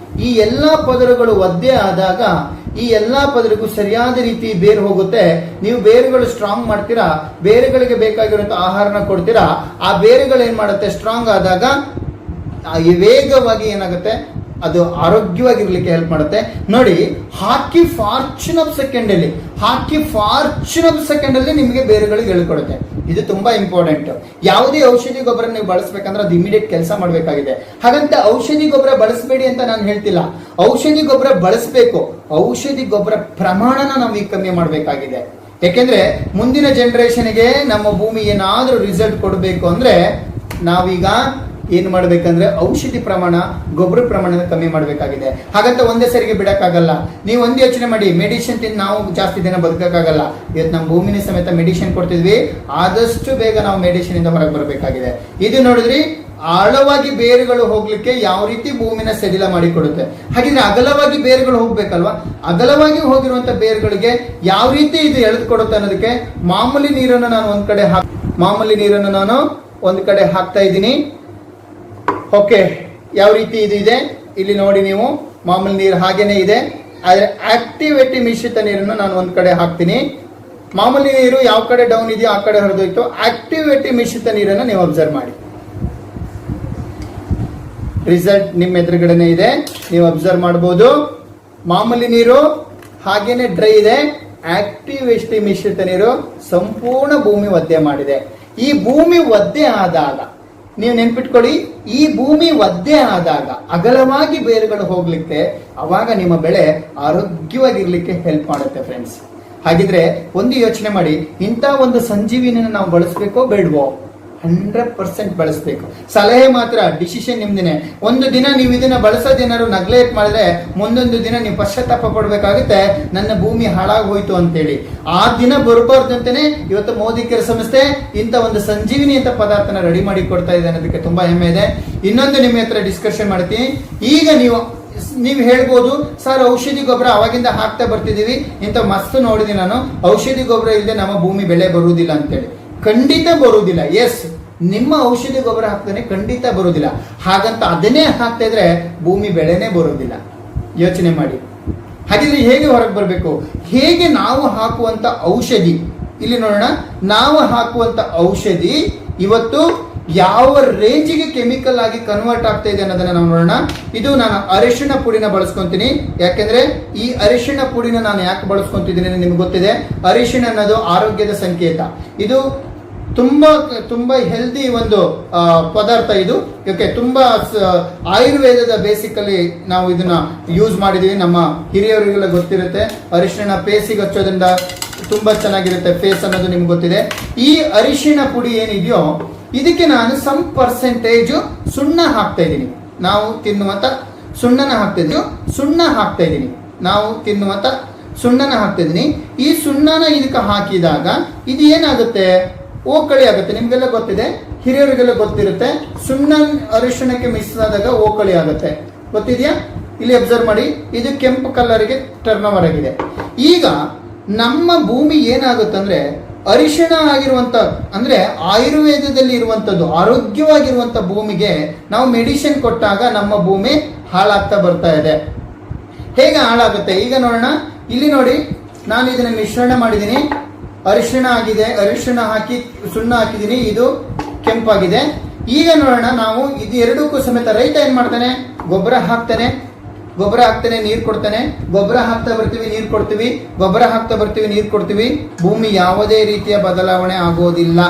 ಈ ಎಲ್ಲಾ ಪದರುಗಳು ಒದ್ದೆ ಆದಾಗ ಈ ಎಲ್ಲಾ ಪದರಿಗೂ ಸರಿಯಾದ ರೀತಿ ಬೇರು ಹೋಗುತ್ತೆ. ನೀವು ಬೇರುಗಳು ಸ್ಟ್ರಾಂಗ್ ಮಾಡ್ತೀರಾ, ಬೇರುಗಳಿಗೆ ಬೇಕಾಗಿರುವಂತಹ ಆಹಾರನ ಕೊಡ್ತೀರಾ. ಆ ಬೇರುಗಳು ಏನ್ ಮಾಡುತ್ತೆ, ಸ್ಟ್ರಾಂಗ್ ಆದಾಗ ವೇಗವಾಗಿ ಏನಾಗುತ್ತೆ, ಅದು ಆರೋಗ್ಯವಾಗಿರ್ಲಿಕ್ಕೆ ಹೆಲ್ಪ್ ಮಾಡುತ್ತೆ. ನೋಡಿ, ಹಾಕಿ ಫಾರ್ಚೂನ್ ಆಫ್ ಸೆಕೆಂಡ್ ಅಲ್ಲಿ ನಿಮಗೆ ಬೇರುಗಳಿಗೆ ಹೇಳ್ಕೊಡುತ್ತೆ. ಇದು ತುಂಬಾ ಇಂಪಾರ್ಟೆಂಟ್. ಯಾವುದೇ ಔಷಧಿ ಗೊಬ್ಬರ ನೀವು ಬಳಸಬೇಕಂದ್ರೆ ಅದು ಇಮಿಡಿಯೇಟ್ ಕೆಲಸ ಮಾಡಬೇಕಾಗಿದೆ. ಹಾಗಂತ ಔಷಧಿ ಗೊಬ್ಬರ ಬಳಸಬೇಡಿ ಅಂತ ನಾನು ಹೇಳ್ತಿಲ್ಲ. ಔಷಧಿ ಗೊಬ್ಬರ ಬಳಸಬೇಕು. ಔಷಧಿ ಗೊಬ್ಬರ ಪ್ರಮಾಣನ ನಾವು ಈಗ ಕಮ್ಮಿ ಮಾಡಬೇಕಾಗಿದೆ. ಯಾಕೆಂದ್ರೆ ಮುಂದಿನ ಜನರೇಷನ್ಗೆ ನಮ್ಮ ಭೂಮಿ ಏನಾದ್ರೂ ರಿಸಲ್ಟ್ ಕೊಡಬೇಕು ಅಂದ್ರೆ ನಾವೀಗ ಏನ್ ಮಾಡ್ಬೇಕಂದ್ರೆ ಔಷಧಿ ಪ್ರಮಾಣ, ಗೊಬ್ಬರ ಪ್ರಮಾಣ ಕಮ್ಮಿ ಮಾಡಬೇಕಾಗಿದೆ. ಹಾಗಂತ ಒಂದೇ ಸರಿಗೆ ಬಿಡಕ್ಕಾಗಲ್ಲ. ನೀವು ಒಂದು ಯೋಚನೆ ಮಾಡಿ, ಮೆಡಿಸಿನ್ ತಿಂದು ನಾವು ಜಾಸ್ತಿ ದಿನ ಬದುಕಕ್ಕಾಗಲ್ಲ. ಇವತ್ತು ನಮ್ಮ ಭೂಮಿನ ಸಮೇತ ಮೆಡಿಸಿನ್ ಕೊಡ್ತಿದ್ವಿ, ಆದಷ್ಟು ಬೇಗ ನಾವು ಮೆಡಿಸಿನ್ ಇಂದ ಹೊರಗೆ ಬರಬೇಕಾಗಿದೆ. ಇದು ನೋಡಿದ್ರಿ, ಆಳವಾಗಿ ಬೇರುಗಳು ಹೋಗ್ಲಿಕ್ಕೆ ಯಾವ ರೀತಿ ಭೂಮಿನ ಸಡಿಲ ಮಾಡಿ ಕೊಡುತ್ತೆ. ಹಾಗಿದ್ರೆ ಅಗಲವಾಗಿ ಬೇರುಗಳು ಹೋಗ್ಬೇಕಲ್ವಾ? ಅಗಲವಾಗಿ ಹೋಗಿರುವಂತ ಬೇರುಗಳಿಗೆ ಯಾವ ರೀತಿ ಇದು ಎಳೆದುಕೊಡುತ್ತೆ ಅನ್ನೋದಕ್ಕೆ ಮಾಮೂಲಿ ನೀರನ್ನು ನಾನು ಒಂದು ಕಡೆ ಹಾಕ್ತಾ ಇದ್ದೀನಿ. ಓಕೆ, ಯಾವ ರೀತಿ ಇದು ಇದೆ ಇಲ್ಲಿ ನೋಡಿ. ನೀವು ಮಾಮೂಲಿ ನೀರು ಹಾಗೇನೆ ಇದೆ, ಆದ್ರೆ ಆಕ್ಟಿವೇಟಿ ಮಿಶ್ರಿತ ನೀರನ್ನು ನಾನು ಒಂದ್ ಕಡೆ ಹಾಕ್ತೀನಿ. ಮಾಮೂಲಿ ನೀರು ಯಾವ ಕಡೆ ಡೌನ್ ಇದೆಯೋ ಆ ಕಡೆ ಹೊರದೋಯ್ತು. ಆಕ್ಟಿವೇಟಿ ಮಿಶ್ರಿತ ನೀರನ್ನು ನೀವು ಅಬ್ಸರ್ವ್ ಮಾಡಿ. ರಿಸಲ್ಟ್ ನಿಮ್ಮ ಎದುರುಗಡೆನೆ ಇದೆ, ನೀವು ಅಬ್ಸರ್ವ್ ಮಾಡಬಹುದು. ಮಾಮೂಲಿ ನೀರು ಹಾಗೇನೆ ಡ್ರೈ ಇದೆ, ಆಕ್ಟಿವೇಟಿ ಮಿಶ್ರಿತ ನೀರು ಸಂಪೂರ್ಣ ಭೂಮಿ ಒದ್ದೆ ಮಾಡಿದೆ. ಈ ಭೂಮಿ ಒದ್ದೆ ಆದಾಗ ನೀವು ನೆನ್ಪಿಟ್ಕೊಳ್ಳಿ, ಈ ಭೂಮಿ ಒದ್ದೆ ಆದಾಗ ಅಗಲವಾಗಿ ಬೇರುಗಳು ಹೋಗ್ಲಿಕ್ಕೆ, ಅವಾಗ ನಿಮ್ಮ ಬೆಳೆ ಆರೋಗ್ಯವಾಗಿರ್ಲಿಕ್ಕೆ ಹೆಲ್ಪ್ ಮಾಡುತ್ತೆ ಫ್ರೆಂಡ್ಸ್. ಹಾಗಿದ್ರೆ ಒಂದು ಯೋಚನೆ ಮಾಡಿ, ಇಂಥ ಒಂದು ಸಂಜೀವಿನಿನ ನಾವು ಬಳಸಬೇಕೋ ಬೇಡವೋ? 100% ಬಳಸಬೇಕು. ಸಲಹೆ ಮಾತ್ರ, ಡಿಸಿಷನ್ ನಿಮ್ದೇನೆ. ಒಂದು ದಿನ ನೀವು ಇದನ್ನ ಬಳಸೋದೇನಾದ್ರು ನೆಗ್ಲೆಕ್ಟ್ ಮಾಡಿದ್ರೆ ಮುಂದೊಂದು ದಿನ ನೀವು ಪಶ್ಚಾತ್ತಾಪ ಪಡಬೇಕಾಗುತ್ತೆ, ನನ್ನ ಭೂಮಿ ಹಾಳಾಗಿ ಹೋಯ್ತು ಅಂತೇಳಿ. ಆ ದಿನ ಬರಬಾರ್ದು ಅಂತಾನೆ ಇವತ್ತು ಮೋದಿ ಕೇರ್ ಸಂಸ್ಥೆ ಇಂಥ ಒಂದು ಸಂಜೀವಿನಿ ಅಂತ ಪದಾರ್ಥನ ರೆಡಿ ಮಾಡಿ ಕೊಡ್ತಾ ಇದೆ ಅನ್ನೋದಕ್ಕೆ ತುಂಬಾ ಹೆಮ್ಮೆ ಇದೆ. ಇನ್ನೊಂದು ನಿಮ್ಮ ಹತ್ರ ಡಿಸ್ಕಷನ್ ಮಾಡ್ತೀನಿ. ಈಗ ನೀವು ಹೇಳ್ಬೋದು, ಸರ್ ಔಷಧಿ ಗೊಬ್ಬರ ಅವಾಗಿಂದ ಹಾಕ್ತಾ ಬರ್ತಿದೀವಿ, ಇಂಥ ಮಸ್ತ್ ನೋಡಿದೀನಿ ನಾನು, ಔಷಧಿ ಗೊಬ್ಬರ ಇಲ್ಲದೆ ನಮ್ಮ ಭೂಮಿ ಬೆಳೆ ಬರುವುದಿಲ್ಲ ಅಂತೇಳಿ. ಖಂಡಿತ ಬರುವುದಿಲ್ಲ. ಎಸ್, ನಿಮ್ಮ ಔಷಧಿ ಗೊಬ್ಬರ ಹಾಕ್ತಾನೆ ಖಂಡಿತ ಬರುವುದಿಲ್ಲ. ಹಾಗಂತ ಅದನ್ನೇ ಹಾಕ್ತಾ ಇದ್ರೆ ಭೂಮಿ ಬೆಳೆನೇ ಬರುವುದಿಲ್ಲ. ಯೋಚನೆ ಮಾಡಿ. ಹಾಗಿದ್ರೆ ಹೇಗೆ ಹೊರಗೆ ಬರಬೇಕು? ಹೇಗೆ ನಾವು ಹಾಕುವಂತ ಔಷಧಿ, ಇಲ್ಲಿ ನೋಡೋಣ, ನಾವು ಹಾಕುವಂತ ಔಷಧಿ ಇವತ್ತು ಯಾವ ರೇಂಜಿಗೆ ಕೆಮಿಕಲ್ ಆಗಿ ಕನ್ವರ್ಟ್ ಆಗ್ತಾ ಇದೆ ಅನ್ನೋದನ್ನ ನಾವು ನೋಡೋಣ. ಇದು ನಾನು ಅರಿಶಿಣ ಪುಡಿನ ಬಳಸ್ಕೊಂತೀನಿ. ಯಾಕೆಂದ್ರೆ ಈ ಅರಿಶಿಣ ಪುಡಿನ ನಾನು ಯಾಕೆ ಬಳಸ್ಕೊಂತಿದ್ದೀನಿ ನಿಮ್ಗೆ ಗೊತ್ತಿದೆ. ಅರಿಶಿಣ ಅನ್ನೋದು ಆರೋಗ್ಯದ ಸಂಕೇತ. ಇದು ತುಂಬಾ ಹೆಲ್ದಿ ಒಂದು ಪದಾರ್ಥ. ಇದು ಯಾಕೆ ತುಂಬಾ ಆಯುರ್ವೇದದ ಬೇಸಿಕಲಿ ನಾವು ಇದನ್ನ ಯೂಸ್ ಮಾಡಿದೀವಿ. ನಮ್ಮ ಹಿರಿಯರಿಗೆಲ್ಲ ಗೊತ್ತಿರುತ್ತೆ. ಅರಿಶಿಣ ಫೇಸಿಗೆ ಹಚ್ಚೋದ್ರಿಂದ ತುಂಬಾ ಚೆನ್ನಾಗಿರುತ್ತೆ ಫೇಸ್ ಅನ್ನೋದು ನಿಮ್ಗೆ ಗೊತ್ತಿದೆ. ಈ ಅರಿಶಿಣ ಪುಡಿ ಏನಿದೆಯೋ ಇದಕ್ಕೆ ನಾನು ಸಮ್ ಪರ್ಸೆಂಟೇಜ್ ಸುಣ್ಣ ಹಾಕ್ತಾ ಇದ್ದೀನಿ. ನಾವು ತಿನ್ನುವಂತ ಸುಣ್ಣನ ಹಾಕ್ತಾ ಇದ್ದೀನಿ. ಸುಣ್ಣನ ಹಾಕ್ತಾ ಇದ್ದೀನಿ. ಈ ಸುಣ್ಣನ ಇದಕ್ಕೆ ಹಾಕಿದಾಗ ಇದು ಏನಾಗುತ್ತೆ? ಓಕಳಿ ಆಗುತ್ತೆ. ನಿಮ್ಗೆಲ್ಲ ಗೊತ್ತಿದೆ, ಹಿರಿಯರಿಗೆಲ್ಲ ಗೊತ್ತಿರುತ್ತೆ. ಸುಣ್ಣ ಅರಿಶಿಣಕ್ಕೆ ಮಿಕ್ಸ್ ಆದಾಗ ಓಕಳಿ ಆಗುತ್ತೆ. ಗೊತ್ತಿದೆಯಾ? ಇಲ್ಲಿ ಅಬ್ಸರ್ವ್ ಮಾಡಿ, ಇದು ಕೆಂಪು ಕಲರ್ಗೆ ಟರ್ನ್ ಓವರ್ ಆಗಿದೆ. ಈಗ ನಮ್ಮ ಭೂಮಿ ಏನಾಗುತ್ತಂದ್ರೆ ಅರಿಶಿಣ ಆಗಿರುವಂತ, ಅಂದ್ರೆ ಆಯುರ್ವೇದದಲ್ಲಿ ಇರುವಂತದ್ದು ಆರೋಗ್ಯವಾಗಿರುವಂತ ಭೂಮಿಗೆ ನಾವು ಮೆಡಿಸಿನ್ ಕೊಟ್ಟಾಗ ನಮ್ಮ ಭೂಮಿ ಹಾಳಾಗ್ತಾ ಬರ್ತಾ ಇದೆ. ಹೇಗೆ ಹಾಳಾಗುತ್ತೆ ಈಗ ನೋಡೋಣ. ಇಲ್ಲಿ ನೋಡಿ, ನಾನು ಇದನ್ನ ಮಿಶ್ರಣ ಮಾಡಿದ್ದೀನಿ. ಅರಿಶಿಣ ಆಗಿದೆ, ಅರಿಶಿಣ ಹಾಕಿ ಸುಣ್ಣ ಹಾಕಿದ್ದೀನಿ, ಇದು ಕೆಂಪಾಗಿದೆ. ಈಗ ನೋಡೋಣ, ನಾವು ಇದು ಎರಡಕ್ಕೂ ಸಮೇತ ರೈತ ಏನ್ ಮಾಡ್ತಾನೆ? ಗೊಬ್ಬರ ಹಾಕ್ತಾನೆ, ನೀರು ಕೊಡ್ತಾನೆ. ಗೊಬ್ಬರ ಹಾಕ್ತಾ ಬರ್ತೀವಿ, ನೀರು ಕೊಡ್ತೀವಿ, ಗೊಬ್ಬರ ಹಾಕ್ತಾ ಬರ್ತೀವಿ, ನೀರು ಕೊಡ್ತೀವಿ. ಭೂಮಿ ಯಾವುದೇ ರೀತಿಯ ಬದಲಾವಣೆ ಆಗೋದಿಲ್ಲ.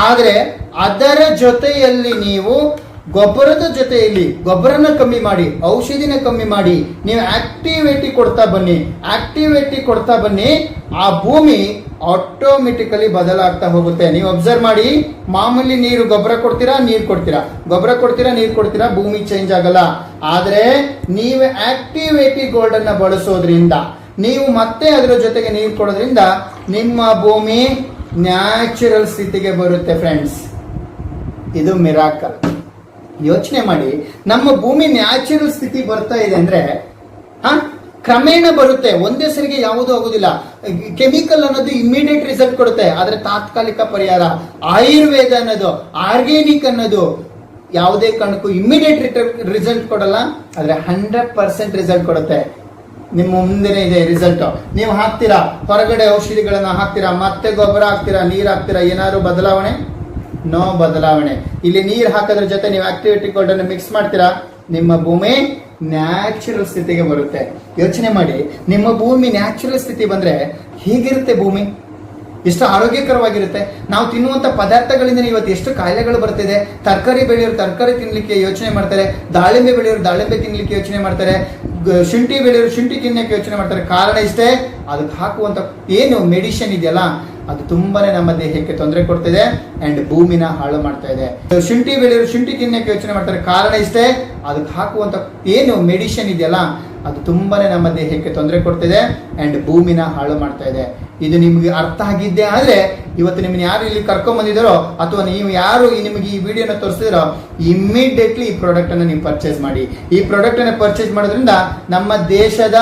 ಆದ್ರೆ ಅದರ ಜೊತೆಯಲ್ಲಿ ನೀವು ಗೊಬ್ಬರದ ಜೊತೆಯಲ್ಲಿ ಗೊಬ್ಬರನ ಕಮ್ಮಿ ಮಾಡಿ, ಔಷಧಿನ ಕಮ್ಮಿ ಮಾಡಿ, ನೀವು ಆಕ್ಟಿವಿಟಿ ಕೊಡ್ತಾ ಬನ್ನಿ, ಆ ಭೂಮಿ ಆಟೋಮೆಟಿಕಲಿ ಬದಲಾಗ್ತಾ ಹೋಗುತ್ತೆ. ನೀವು ಅಬ್ಸರ್ವ್ ಮಾಡಿ, ಮಾಮೂಲಿ ನೀರು ಗೊಬ್ಬರ ಕೊಡ್ತೀರಾ, ನೀರು ಕೊಡ್ತೀರಾ, ಭೂಮಿ ಚೇಂಜ್ ಆಗಲ್ಲ. ಆದ್ರೆ ನೀವು ಆಕ್ಟಿವೇಟಿ ಗೋಲ್ಡ್ ಅನ್ನ ಬಳಸೋದ್ರಿಂದ, ನೀವು ಮತ್ತೆ ಅದರ ಜೊತೆಗೆ ನೀರು ಕೊಡೋದ್ರಿಂದ ನಿಮ್ಮ ಭೂಮಿ ನ್ಯಾಚುರಲ್ ಸ್ಥಿತಿಗೆ ಬರುತ್ತೆ ಫ್ರೆಂಡ್ಸ್. ಇದು ಮಿರಾಕಲ್. ಯೋಚನೆ ಮಾಡಿ, ನಮ್ಮ ಭೂಮಿ ನ್ಯಾಚುರಲ್ ಸ್ಥಿತಿ ಬರ್ತಾ ಇದೆ ಅಂದ್ರೆ ಕ್ರಮೇಣ ಬರುತ್ತೆ. ಒಂದೇ ಸರಿಗೆ ಯಾವುದೂ ಆಗುದಿಲ್ಲ. ಕೆಮಿಕಲ್ ಅನ್ನೋದು ಇಮಿಡಿಯೇಟ್ ರಿಸಲ್ಟ್ ಕೊಡುತ್ತೆ, ಆದ್ರೆ ತಾತ್ಕಾಲಿಕ ಪರಿಹಾರ. ಆಯುರ್ವೇದ ಅನ್ನೋದು, ಆರ್ಗ್ಯಾನಿಕ್ ಅನ್ನೋದು ಯಾವುದೇ ಕಾರಣಕ್ಕೂ ಇಮಿಡಿಯೇಟ್ ರಿಸಲ್ಟ್ ಕೊಡಲ್ಲ, ಆದ್ರೆ 100% ರಿಸಲ್ಟ್ ಕೊಡುತ್ತೆ. ನಿಮ್ಮ ಮುಂದೆನೇ ಇದೆ ರಿಸಲ್ಟ್. ನೀವು ಹಾಕ್ತೀರಾ, ಹೊರಗಡೆ ಔಷಧಿಗಳನ್ನ ಹಾಕ್ತೀರಾ, ಮತ್ತೆ ಗೊಬ್ಬರ ಹಾಕ್ತೀರಾ, ನೀರ್ ಹಾಕ್ತೀರಾ, ಏನಾದ್ರು ಬದಲಾವಣೆ? ನೋ ಬದಲಾವಣೆ. ಇಲ್ಲಿ ನೀರು ಹಾಕೋದ್ರ ಜೊತೆ ನೀವು ಆಕ್ಟಿವಿಟಿ ಗೋಲ್ಡ್ ಅನ್ನು ಮಿಕ್ಸ್ ಮಾಡ್ತೀರಾ, ನಿಮ್ಮ ಭೂಮಿ ನ್ಯಾಚುರಲ್ ಸ್ಥಿತಿಗೆ ಬರುತ್ತೆ. ಯೋಚನೆ ಮಾಡಿ, ನಿಮ್ಮ ಭೂಮಿ ನ್ಯಾಚುರಲ್ ಸ್ಥಿತಿ ಬಂದ್ರೆ ಹೇಗಿರುತ್ತೆ ಭೂಮಿ? ಎಷ್ಟು ಆರೋಗ್ಯಕರವಾಗಿರುತ್ತೆ. ನಾವು ತಿನ್ನುವಂತ ಪದಾರ್ಥಗಳಿಂದ ಇವತ್ತು ಎಷ್ಟು ಕಾಯಿಲೆಗಳು ಬರ್ತಿದೆ. ತರಕಾರಿ ಬೆಳೆಯೋರು ತರಕಾರಿ ತಿನ್ಲಿಕ್ಕೆ ಯೋಚನೆ ಮಾಡ್ತಾರೆ, ದಾಳಿಂಬೆ ಬೆಳೆಯೋರು ದಾಳಿಂಬೆ ತಿನ್ಲಿಕ್ಕೆ ಯೋಚನೆ ಮಾಡ್ತಾರೆ, ಶುಂಠಿ ಬೆಳೆಯೋರು ಶುಂಠಿ ತಿನ್ನಕ್ಕೆ ಯೋಚನೆ ಮಾಡ್ತಾರೆ. ಕಾರಣ ಇಷ್ಟೇ, ಅದಕ್ಕೆ ಹಾಕುವಂತ ಏನು ಮೆಡಿಸಿನ್ ಇದೆಯಲ್ಲ ಅದು ತುಂಬಾನೇ ನಮ್ಮ ದೇಹಕ್ಕೆ ತೊಂದರೆ ಕೊಡ್ತಿದೆ ಅಂಡ್ ಭೂಮಿನ ಹಾಳು ಮಾಡ್ತಾ ಇದೆ. ಶುಂಠಿ ಬೆಳೆಯೋರು ಶುಂಠಿ ತಿನ್ನಕ್ಕೆ ಯೋಚನೆ ಮಾಡ್ತಾರೆ. ಕಾರಣ ಇಷ್ಟೇ, ಅದಕ್ಕೆ ಹಾಕುವಂತ ಏನು ಮೆಡಿಸಿನ್ ಇದೆಯಲ್ಲ ಅದು ತುಂಬಾನೇ ನಮ್ಮ ದೇಹಕ್ಕೆ ತೊಂದರೆ ಕೊಡ್ತಿದೆ ಅಂಡ್ ಭೂಮಿನ ಹಾಳು ಮಾಡ್ತಾ ಇದೆ. ಇದು ನಿಮ್ಗೆ ಅರ್ಥ ಆಗಿದ್ದೆ ಆದ್ರೆ ಇವತ್ತು ನಿಮ್ಮನ್ನ ಯಾರು ಇಲ್ಲಿ ಕರ್ಕೊಂಡ್ ಬಂದಿದ್ದಾರೋ ಅಥವಾ ನೀವು ಯಾರು ನಿಮಗೆ ಈ ವಿಡಿಯೋನ ತೋರಿಸಿದ್ರೋ ಇಮ್ಮಿಡಿಯೇಟ್ಲಿ ಈ ಪ್ರಾಡಕ್ಟ್ ಅನ್ನು ನೀವು ಪರ್ಚೇಸ್ ಮಾಡಿ. ಈ ಪ್ರಾಡಕ್ಟ್ ಅನ್ನು ಪರ್ಚೇಸ್ ಮಾಡೋದ್ರಿಂದ ನಮ್ಮ ದೇಶದ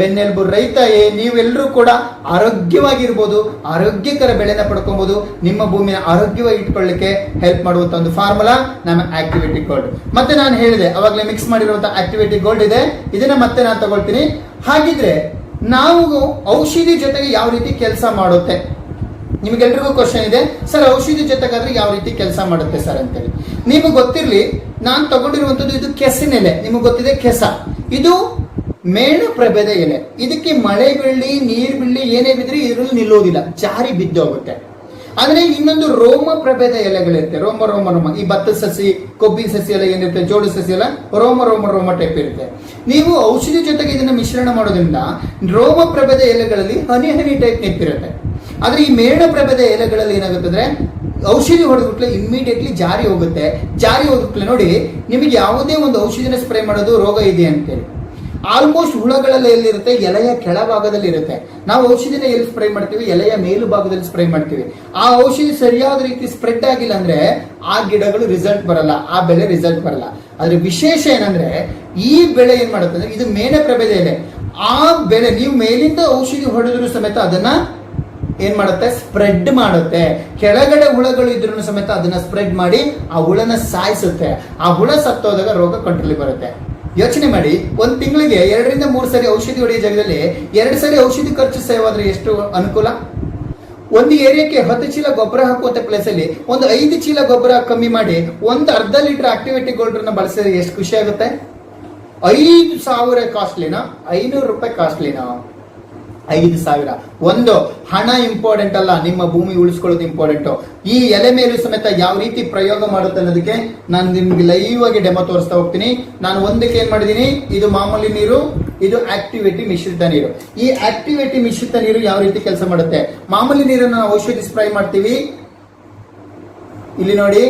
ಬೆನ್ನೆಲುಬು ರೈತ ನೀವೆಲ್ಲರೂ ಕೂಡ ಆರೋಗ್ಯವಾಗಿರ್ಬೋದು, ಆರೋಗ್ಯಕರ ಬೆಳೆನ ಪಡ್ಕೊಬಹುದು, ನಿಮ್ಮ ಭೂಮಿನ ಆರೋಗ್ಯವಾಗಿ ಇಟ್ಕೊಳ್ಳಿಕ್ಕೆ ಹೆಲ್ಪ್ ಮಾಡುವಂತ ಒಂದು ಫಾರ್ಮುಲಾ ನಮ್ಮ ಆಕ್ಟಿವಿಟಿ ಗೋಲ್ಡ್. ಮತ್ತೆ ನಾನು ಹೇಳಿದೆ ಅವಾಗಲೇ ಮಿಕ್ಸ್ ಮಾಡಿರುವಂತಹ ಆಕ್ಟಿವಿಟಿ ಗೋಲ್ಡ್ ಇದೆ, ಇದನ್ನ ಮತ್ತೆ ನಾನು ತಗೊಳ್ತೀನಿ. ಹಾಗಿದ್ರೆ ನಾವು ಔಷಧಿ ಜೊತೆಗೆ ಯಾವ ರೀತಿ ಕೆಲಸ ಮಾಡುತ್ತೆ? ನಿಮಗೆಲ್ರಿಗೂ ಕ್ವಶನ್ ಇದೆ, ಸರ್ ಔಷಧಿ ಜೊತೆಗಾದ್ರೆ ಯಾವ ರೀತಿ ಕೆಲಸ ಮಾಡುತ್ತೆ ಸರ್ ಅಂತೇಳಿ. ನಿಮಗೆ ಗೊತ್ತಿರ್ಲಿ, ನಾನು ತಗೊಂಡಿರುವಂತದ್ದು ಇದು ಕೆಸಿನ ಎಲೆ. ನಿಮಗೆ ಗೊತ್ತಿದೆ ಕೆಸ, ಇದು ಮೇಣ ಪ್ರಭೇದ ಎಲೆ. ಇದಕ್ಕೆ ಮಳೆ ಬೀಳಿ ನೀರು ಬೀಳಿ ಏನೇ ಬಿದ್ರಿ ಇದ್ರಲ್ಲಿ ನಿಲ್ಲೋದಿಲ್ಲ, ಜಾರಿ ಬಿದ್ದೋಗುತ್ತೆ. ಆದ್ರೆ ಇನ್ನೊಂದು ರೋಮ ಪ್ರಭೇದ ಎಲೆಗಳಿರುತ್ತೆ, ರೋಮ. ಈ ಭತ್ತದ ಸಸಿ, ಕೊಬ್ಬಿನ ಸಸಿ ಎಲ್ಲ ಏನಿರುತ್ತೆ, ಜೋಳದ ಸಸಿ ಎಲ್ಲ ರೋಮ ಟೈಪ್ ಇರುತ್ತೆ. ನೀವು ಔಷಧಿ ಜೊತೆಗೆ ಇದನ್ನ ಮಿಶ್ರಣ ಮಾಡೋದ್ರಿಂದ ರೋಮ ಪ್ರಭೇದ ಎಲೆಗಳಲ್ಲಿ ಹನಿ ಟೈಪ್ ನೆಪ್ಪಿರುತ್ತೆ. ಆದ್ರೆ ಈ ಮೇಣ ಪ್ರಭೇದ ಎಲೆಗಳಲ್ಲಿ ಏನಾಗುತ್ತೆ ಅಂದ್ರೆ ಔಷಧಿ ಹೊಡೆದ್ಬಿಟ್ಲೆ ಇಮ್ಮಿಡಿಯೇಟ್ಲಿ ಜಾರಿ ಹೋಗುತ್ತೆ. ಜಾರಿ ಹೋದ್ಬಿಟ್ಲೆ ನೋಡಿ, ನಿಮಗೆ ಯಾವುದೇ ಒಂದು ಔಷಧಿನ ಸ್ಪ್ರೇ ಮಾಡೋದು ರೋಗ ಇದೆ ಅಂತೇಳಿ ಆಲ್ಮೋಸ್ಟ್ ಹುಳಗಳೆಲ್ಲ ಎಲ್ಲಿರುತ್ತೆ, ಎಲೆಯ ಕೆಳಭಾಗದಲ್ಲಿ ಇರುತ್ತೆ. ನಾವು ಔಷಧಿನ ಎಲ್ಲಿ ಸ್ಪ್ರೇ ಮಾಡ್ತೀವಿ, ಎಲೆಯ ಮೇಲು ಭಾಗದಲ್ಲಿ ಸ್ಪ್ರೇ ಮಾಡ್ತೀವಿ. ಆ ಔಷಧಿ ಸರಿಯಾದ ರೀತಿ ಸ್ಪ್ರೆಡ್ ಆಗಿಲ್ಲ ಅಂದ್ರೆ ಆ ಗಿಡಗಳು ರಿಸಲ್ಟ್ ಬರಲ್ಲ, ಆ ಬೆಳೆ ರಿಸಲ್ಟ್ ಬರಲ್ಲ. ಆದ್ರೆ ವಿಶೇಷ ಏನಂದ್ರೆ ಈ ಬೆಳೆ ಏನ್ ಮಾಡುತ್ತೆ ಅಂದ್ರೆ, ಇದು ಮೇನೆ ಪ್ರಭೇದ ಎಲೆ. ಆ ಬೆಳೆ ನೀವು ಮೇಲಿಂದ ಔಷಧಿ ಹೊಡೆದ್ರು ಸಮೇತ ಅದನ್ನ ಏನ್ ಮಾಡುತ್ತೆ, ಸ್ಪ್ರೆಡ್ ಮಾಡುತ್ತೆ. ಕೆಳಗಡೆ ಹುಳಗಳು ಇದ್ರೂ ಸಮೇತ ಅದನ್ನ ಸ್ಪ್ರೆಡ್ ಮಾಡಿ ಆ ಹುಳನ ಸಾಯಿಸುತ್ತೆ. ಆ ಹುಳ ಸತ್ತೋದಾಗ ರೋಗ ಕಂಟ್ರೋಲ್ ಬರುತ್ತೆ. ಯೋಚನೆ ಮಾಡಿ, ಒಂದ್ ತಿಂಗಳಿಗೆ 2 ರಿಂದ 3 ಸರಿ ಔಷಧಿ ಹೊಡೆಯೋ ಜಾಗದಲ್ಲಿ 2 ಸರಿ ಔಷಧಿ ಖರ್ಚು ಸೇವ್ ಆದ್ರೆ ಎಷ್ಟು ಅನುಕೂಲ. ಒಂದು ಏರಿಯಾಕ್ಕೆ 10 ಚೀಲ ಗೊಬ್ಬರ ಹಾಕುವಂತ ಪ್ಲೇಸ್ ಅಲ್ಲಿ ಒಂದು 5 ಚೀಲ ಗೊಬ್ಬರ ಕಮ್ಮಿ ಮಾಡಿ ಒಂದು ಅರ್ಧ ಲೀಟರ್ ಆಕ್ಟಿವೇಟಿ ಗೋಲ್ಡ್ರನ್ನ ಬಳಸಿದ್ರೆ ಎಷ್ಟು ಖುಷಿ ಆಗುತ್ತೆ. 5,000 ಕಾಸ್ಟ್ಲಿನಾ, 500 ರೂಪಾಯಿ ಕಾಸ್ಟ್ಲಿನಾ? 5,000. ಒಂದು ಹಣ ಇಂಪಾರ್ಟೆಂಟ್ ಅಲ್ಲ, ನಿಮ್ಮ ಭೂಮಿ ಉಳಿಸ್ಕೊಳ್ಳೋದು ಇಂಪಾರ್ಟೆಂಟ್. ಈ ಎಲೆ ಮೇಲೂ ಸಮೇತ ಯಾವ ರೀತಿ ಪ್ರಯೋಗ ಮಾಡುತ್ತೆ ಅನ್ನೋದಕ್ಕೆ ನಾನು ನಿಮ್ಗೆ ಲೈವ್ ಆಗಿ ಡೆಮೋ ತೋರಿಸ್ತಾ ಹೋಗ್ತೀನಿ. ನಾನು ಒಂದಕ್ಕೆ ಏನ್ ಮಾಡಿದೀನಿ, ಇದು ಮಾಮೂಲಿ ನೀರು, ಇದು ಆಕ್ಟಿವೇಟಿ ಮಿಶ್ರಿತ ನೀರು. ಈ ಆಕ್ಟಿವೇಟಿ ಮಿಶ್ರಿತ ನೀರು ಯಾವ ರೀತಿ ಕೆಲಸ ಮಾಡುತ್ತೆ, ಮಾಮೂಲಿ ನೀರನ್ನು ಔಷಧಿ ಸ್ಪ್ರೇ ಮಾಡ್ತೀವಿ. ಇಲ್ಲಿ ನೋಡಿ,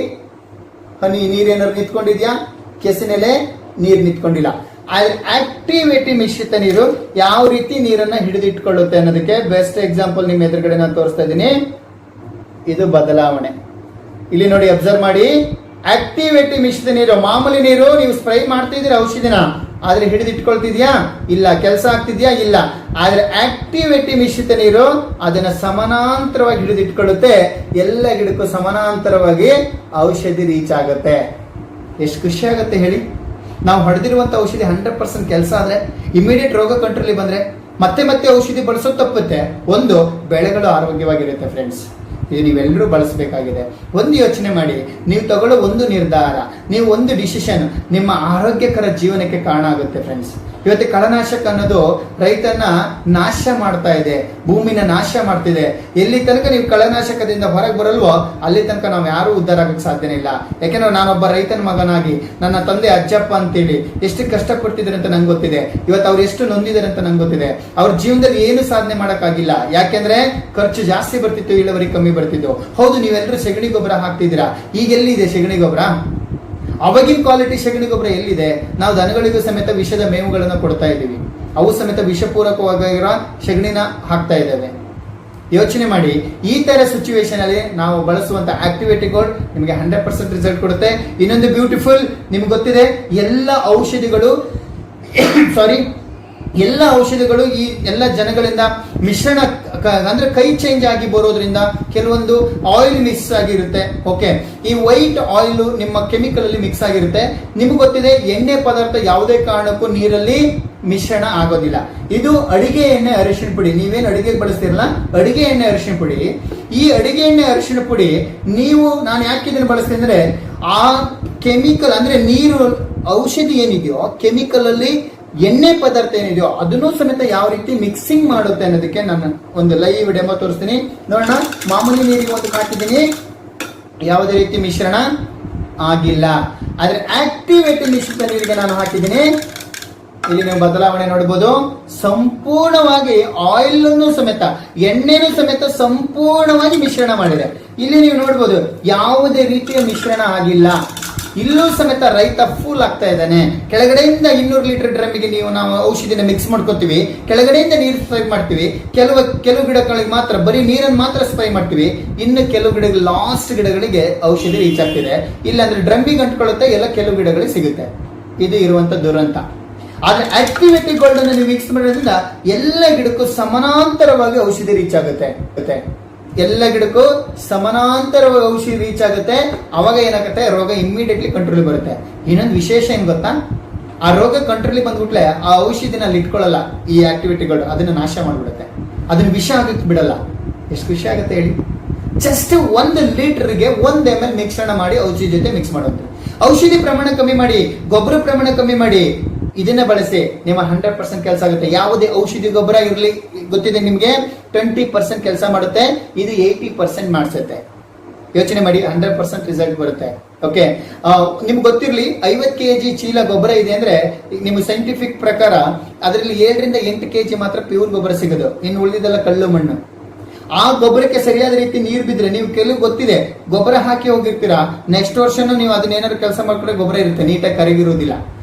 ಹನಿ ನೀರೇನಾದ್ರು ನಿಂತ್ಕೊಂಡಿದ್ಯಾ, ಕೆಸಿನೆಲೆ ನೀರು ನಿಂತ್ಕೊಂಡಿಲ್ಲ. ಆಕ್ಟಿವೇಟಿ ಮಿಶ್ರಿತ ನೀರು ಯಾವ ರೀತಿ ನೀರನ್ನ ಹಿಡಿದಿಟ್ಕೊಳ್ಳುತ್ತೆ ಅನ್ನೋದಕ್ಕೆ ಬೆಸ್ಟ್ ಎಕ್ಸಾಂಪಲ್ ನಿಮ್ಮ ಎದುರುಗಡೆ ನಾನು ತೋರಿಸ್ತಾ ಇದ್ದೀನಿ. ಇದು ಬದಲಾವಣೆ. ಇಲ್ಲಿ ನೋಡಿ, ಅಬ್ಸರ್ವ್ ಮಾಡಿ. ಆಕ್ಟಿವೇಟಿ ಮಿಶ್ರಿತ ನೀರು, ಮಾಮೂಲಿ ನೀರು ನೀವು ಸ್ಪ್ರೈ ಮಾಡ್ತಿದ್ದೀರಾ ಔಷಧಿನ, ಆದ್ರೆ ಹಿಡಿದಿಟ್ಕೊಳ್ತಿದ್ಯಾ? ಇಲ್ಲ. ಕೆಲಸ ಆಗ್ತಿದ್ಯಾ? ಇಲ್ಲ. ಆದ್ರೆ ಆಕ್ಟಿವೇಟಿ ಮಿಶ್ರಿತ ನೀರು ಅದನ್ನ ಸಮಾನಾಂತರವಾಗಿ ಹಿಡಿದಿಟ್ಕೊಳ್ಳುತ್ತೆ. ಎಲ್ಲ ಗಿಡಕ್ಕೂ ಸಮಾನಾಂತರವಾಗಿ ಔಷಧಿ ರೀಚ್ ಆಗುತ್ತೆ. ಎಷ್ಟು ಖುಷಿ ಆಗುತ್ತೆ ಹೇಳಿ. ನಾವು ಹೊಡೆದಿರುವಂತ ಔಷಧಿ 100% ಕೆಲಸ ಆದ್ರೆ, ಇಮಿಡಿಯೇಟ್ ರೋಗ ಕಂಟ್ರೋಲ್ ಬಂದ್ರೆ ಮತ್ತೆ ಮತ್ತೆ ಔಷಧಿ ಬಳಸೋದು ತಪ್ಪುತ್ತೆ. ಒಂದು, ಬೆಳೆಗಳು ಆರೋಗ್ಯವಾಗಿರುತ್ತೆ ಫ್ರೆಂಡ್ಸ್. ಇದು ನೀವೆಲ್ಲರೂ ಬಳಸಬೇಕಾಗಿದೆ. ಒಂದು ಯೋಚನೆ ಮಾಡಿ, ನೀವು ತಗೊಳ್ಳೋ ಒಂದು ನಿರ್ಧಾರ, ನೀವು ಒಂದು ಡಿಸಿಷನ್ ನಿಮ್ಮ ಆರೋಗ್ಯಕರ ಜೀವನಕ್ಕೆ ಕಾರಣ ಆಗುತ್ತೆ ಫ್ರೆಂಡ್ಸ್. ಇವತ್ತು ಕಳೆನಾಶಕ ಅನ್ನೋದು ರೈತನ ನಾಶ ಮಾಡ್ತಾ ಇದೆ, ಭೂಮಿನ ನಾಶ ಮಾಡ್ತಿದೆ. ಎಲ್ಲಿ ತನಕ ನೀವು ಕಳೆನಾಶಕದಿಂದ ಹೊರಗೆ ಬರಲ್ವೋ ಅಲ್ಲಿ ತನಕ ನಾವು ಯಾರು ಉದ್ಧಾರ ಆಗಕ್ಕೆ ಸಾಧ್ಯನೇ ಇಲ್ಲ. ಯಾಕೆಂದ್ರೆ ನಾನೊಬ್ಬ ರೈತನ ಮಗನಾಗಿ ನನ್ನ ತಂದೆ ಅಜ್ಜಪ್ಪ ಅಂತೇಳಿ ಎಷ್ಟು ಕಷ್ಟಪಡ್ತಿದ್ದಾರೆ ಅಂತ ನಂಗೆ ಗೊತ್ತಿದೆ. ಇವತ್ತು ಅವ್ರು ಎಷ್ಟು ನೊಂದಿದ್ದಾರೆ ಅಂತ ನಂಗೆ ಗೊತ್ತಿದೆ. ಅವ್ರ ಜೀವನದಲ್ಲಿ ಏನು ಸಾಧನೆ ಮಾಡೋಕ್ಕಾಗಿಲ್ಲ. ಯಾಕೆಂದ್ರೆ ಖರ್ಚು ಜಾಸ್ತಿ ಬರ್ತಿತ್ತು, ಇಳುವರಿ ಕಮ್ಮಿ ಬರ್ತಿತ್ತು. ಹೌದು, ನೀವೆಲ್ಲರೂ ಸೆಗಣಿ ಗೊಬ್ಬರ ಹಾಕ್ತಿದ್ದೀರಾ. ಈಗ ಎಲ್ಲಿದೆ ಸೆಗಣಿ ಗೊಬ್ಬರ? ಅವಾಗಿನ ಕ್ವಾಲಿಟಿ ಸೆಗಣಿ ಗೊಬ್ಬರ ಎಲ್ಲಿದೆ? ನಾವು ದನಗಳಿಗೂ ಸಮೇತ ವಿಷದ ಮೇವುಗಳನ್ನು ಕೊಡ್ತಾ ಇದ್ದೀವಿ, ಅವು ಸಮೇತ ವಿಷಪೂರಕವಾಗಿರೋ ಸೆಗಣಿನ ಹಾಕ್ತಾ ಇದ್ದೇವೆ. ಯೋಚನೆ ಮಾಡಿ, ಈ ತರ ಸಿಚುವೇಶನ್ ಅಲ್ಲಿ ನಾವು ಬಳಸುವಂತ ಆಕ್ಟಿವೇಟಿ ಗೋಲ್ಡ್ ನಿಮಗೆ 100% ರಿಸಲ್ಟ್ ಕೊಡುತ್ತೆ. ಇನ್ನೊಂದು ಬ್ಯೂಟಿಫುಲ್, ನಿಮ್ಗೆ ಗೊತ್ತಿದೆ, ಎಲ್ಲ ಔಷಧಿಗಳು ಎಲ್ಲ ಔಷಧಿಗಳು ಈ ಎಲ್ಲ ಜನಗಳಿಂದ ಮಿಶ್ರಣ ಅಂದ್ರೆ ಕೈ ಚೇಂಜ್ ಆಗಿ ಬರೋದ್ರಿಂದ ಕೆಲವೊಂದು ಆಯಿಲ್ ಮಿಕ್ಸ್ ಆಗಿರುತ್ತೆ. ಓಕೆ, ಈ ವೈಟ್ ಆಯಿಲ್ ನಿಮ್ಮ ಕೆಮಿಕಲ್ ಅಲ್ಲಿ ಮಿಕ್ಸ್ ಆಗಿರುತ್ತೆ. ನಿಮ್ಗೆ ಗೊತ್ತಿದೆ, ಎಣ್ಣೆ ಪದಾರ್ಥ ಯಾವುದೇ ಕಾರಣಕ್ಕೂ ನೀರಲ್ಲಿ ಮಿಶ್ರಣ ಆಗೋದಿಲ್ಲ. ಇದು ಅಡಿಗೆ ಎಣ್ಣೆ ಅರಿಶಿಣ ಪುಡಿ. ನೀವೇನು ಅಡಿಗೆಗೆ ಬಳಸ್ತಿರಲ್ಲ, ಅಡಿಗೆ ಎಣ್ಣೆ ಅರಿಶಿಣ ಪುಡಿ. ಈ ಅಡಿಗೆ ಎಣ್ಣೆ ಅರಿಶಿಣ ಪುಡಿ ನಾನು ಯಾಕೆ ಇದನ್ನು ಬಳಸ್ತೀನಿ ಅಂದ್ರೆ, ಆ ಕೆಮಿಕಲ್ ಅಂದ್ರೆ ನೀರು ಔಷಧಿ ಏನಿದೆಯೋ ಕೆಮಿಕಲ್ ಅಲ್ಲಿ ಎಣ್ಣೆ ಪದಾರ್ಥ ಏನಿದೆಯೋ ಅದನ್ನು ಸಮೇತ ಯಾವ ರೀತಿ ಮಿಕ್ಸಿಂಗ್ ಮಾಡುತ್ತೆ ಅನ್ನೋದಕ್ಕೆ ನಾನು ಒಂದು ಲೈವ್ ಡೆಮೋ ತೋರಿಸ್ತೀನಿ. ನೋಡೋಣ. ಮಾಮೂಲಿ ನೀರಿಗೆ ಒಂದು ಹಾಕಿದ್ದೀನಿ, ಯಾವುದೇ ರೀತಿ ಮಿಶ್ರಣ ಆಗಿಲ್ಲ. ಆದ್ರೆ ಆಕ್ಟಿವೇಟಿ ಮಿಶ್ರಿತ ನೀರಿಗೆ ನಾನು ಹಾಕಿದ್ದೀನಿ. ಇಲ್ಲಿ ನೀವು ಬದಲಾವಣೆ ನೋಡಬಹುದು. ಸಂಪೂರ್ಣವಾಗಿ ಆಯಿಲ್ ಸಮೇತ ಎಣ್ಣೆನೂ ಸಮೇತ ಸಂಪೂರ್ಣವಾಗಿ ಮಿಶ್ರಣ ಮಾಡಿದೆ. ಇಲ್ಲಿ ನೀವು ನೋಡಬಹುದು, ಯಾವುದೇ ರೀತಿಯ ಮಿಶ್ರಣ ಆಗಿಲ್ಲ. ಇಲ್ಲೂ ಸಮೇತ ರೈತ ಫುಲ್ ಆಗ್ತಾ ಇದ್ದಾನೆ. ಕೆಳಗಡೆಯಿಂದ 200 ಲೀಟರ್ ಡ್ರಮ್ಮಿಗೆ ನಾವು ಔಷಧಿನ ಮಿಕ್ಸ್ ಮಾಡ್ಕೋತೀವಿ, ಕೆಳಗಡೆಯಿಂದ ನೀರು ಸ್ಪ್ರೈ ಮಾಡ್ತೀವಿ. ಕೆಲವು ಗಿಡಗಳಿಗೆ ಮಾತ್ರ ಬರೀ ನೀರನ್ನು ಮಾತ್ರ ಸ್ಪ್ರೈ ಮಾಡ್ತೀವಿ. ಇನ್ನು ಕೆಲವು ಗಿಡಗಳು, ಲಾಸ್ಟ್ ಗಿಡಗಳಿಗೆ ಔಷಧಿ ರೀಚ್ ಆಗ್ತಿದೆ. ಇಲ್ಲಾಂದ್ರೆ ಡ್ರಮ್ಮಿಗೆ ಅಂಟ್ಕೊಳ್ಳುತ್ತೆ, ಎಲ್ಲ ಕೆಲವು ಗಿಡಗಳಿಗೆ ಸಿಗುತ್ತೆ. ಇದು ಇರುವಂತ ದುರಂತ. ಆದ್ರೆ ಆಕ್ಟಿವೇಟಿ ಗೋಲ್ಡ್ ಅನ್ನು ನೀವು ಮಿಕ್ಸ್ ಮಾಡೋದ್ರಿಂದ ಎಲ್ಲ ಗಿಡಕ್ಕೂ ಸಮಾನಾಂತರವಾಗಿ ಔಷಧಿ ರೀಚ್ ಆಗುತ್ತೆ. ಎಲ್ಲ ಗಿಡಕ್ಕೂ ಸಮಾನಾಂತರವಾಗಿ ಔಷಧಿ ರೀಚ್ ಆಗುತ್ತೆ. ಅವಾಗ ಏನಾಗುತ್ತೆ, ರೋಗ ಇಮ್ಮಿಡಿಯೇಟ್ಲಿ ಕಂಟ್ರೋಲ್ ಬರುತ್ತೆ. ಇನ್ನೊಂದು ವಿಶೇಷ ಏನ್ ಗೊತ್ತಾ, ಆ ರೋಗ ಕಂಟ್ರೋಲ್ ಬಂದ್ಬಿಟ್ಲೆ ಆ ಔಷಧಿನ ಅಲ್ಲಿ ಇಟ್ಕೊಳ್ಳಲ್ಲ ಈ ಆಕ್ಟಿವಿಟಿಗಳು, ಅದನ್ನ ನಾಶ ಮಾಡ್ಬಿಡುತ್ತೆ, ಅದನ್ನ ವಿಷ ಆಗಕ್ಕೆ ಬಿಡಲ್ಲ. ಎಷ್ಟು ಖುಷಿ ಆಗುತ್ತೆ ಹೇಳಿ. ಜಸ್ಟ್ 1 ಲೀಟರ್ಗೆ 1 ml ಮಿಶ್ರಣ ಮಾಡಿ ಔಷಧಿ ಜೊತೆ ಮಿಕ್ಸ್ ಮಾಡೋದು. ಔಷಧಿ ಪ್ರಮಾಣ ಕಮ್ಮಿ ಮಾಡಿ, ಗೊಬ್ಬರ ಪ್ರಮಾಣ ಕಮ್ಮಿ ಮಾಡಿ, ಇದನ್ನ ಬಳಸಿ ನಿಮ್ಮ 100% ಕೆಲಸ ಆಗುತ್ತೆ. ಯಾವುದೇ ಔಷಧಿ ಗೊಬ್ಬರ ಇರಲಿ, ಗೊತ್ತಿದೆ ನಿಮ್ಗೆ, 20% ಕೆಲಸ ಮಾಡುತ್ತೆ, ಇದು 80% ಮಾಡಿಸುತ್ತೆ. ಯೋಚನೆ ಮಾಡಿ, 100% ರಿಸಲ್ಟ್ ಬರುತ್ತೆ. ಓಕೆ, ನಿಮ್ಗೆ ಗೊತ್ತಿರಲಿ, 50 kg ಚೀಲ ಗೊಬ್ಬರ ಇದೆ ಅಂದ್ರೆ ನಿಮ್ಮ ಸೈಂಟಿಫಿಕ್ ಪ್ರಕಾರ ಅದರಲ್ಲಿ 7 ರಿಂದ 8 kg ಮಾತ್ರ ಪ್ಯೂರ್ ಗೊಬ್ಬರ ಸಿಗೋದು, ಇನ್ನು ಉಳಿದಿದ್ದೆಲ್ಲ ಕಳ್ಳು ಮಣ್ಣು. ಆ ಗೊಬ್ಬರಕ್ಕೆ ಸರಿಯಾದ ರೀತಿ ನೀರು ಬಿದ್ರೆ, ನೀವು ಕೆಲವು ಗೊತ್ತಿದೆ ಗೊಬ್ಬರ ಹಾಕಿ ಹೋಗಿರ್ತೀರಾ, ನೆಕ್ಸ್ಟ್ ವರ್ಷನೂ ನೀವು ಅದನ್ನ ಏನಾದ್ರು ಕೆಲಸ ಮಾಡ್ಕೊಂಡ್ರೆ ಗೊಬ್ಬರ ಇರುತ್ತೆ, ನೀಟಾಗಿ ಕರಗಿರುವುದಿಲ್ಲ.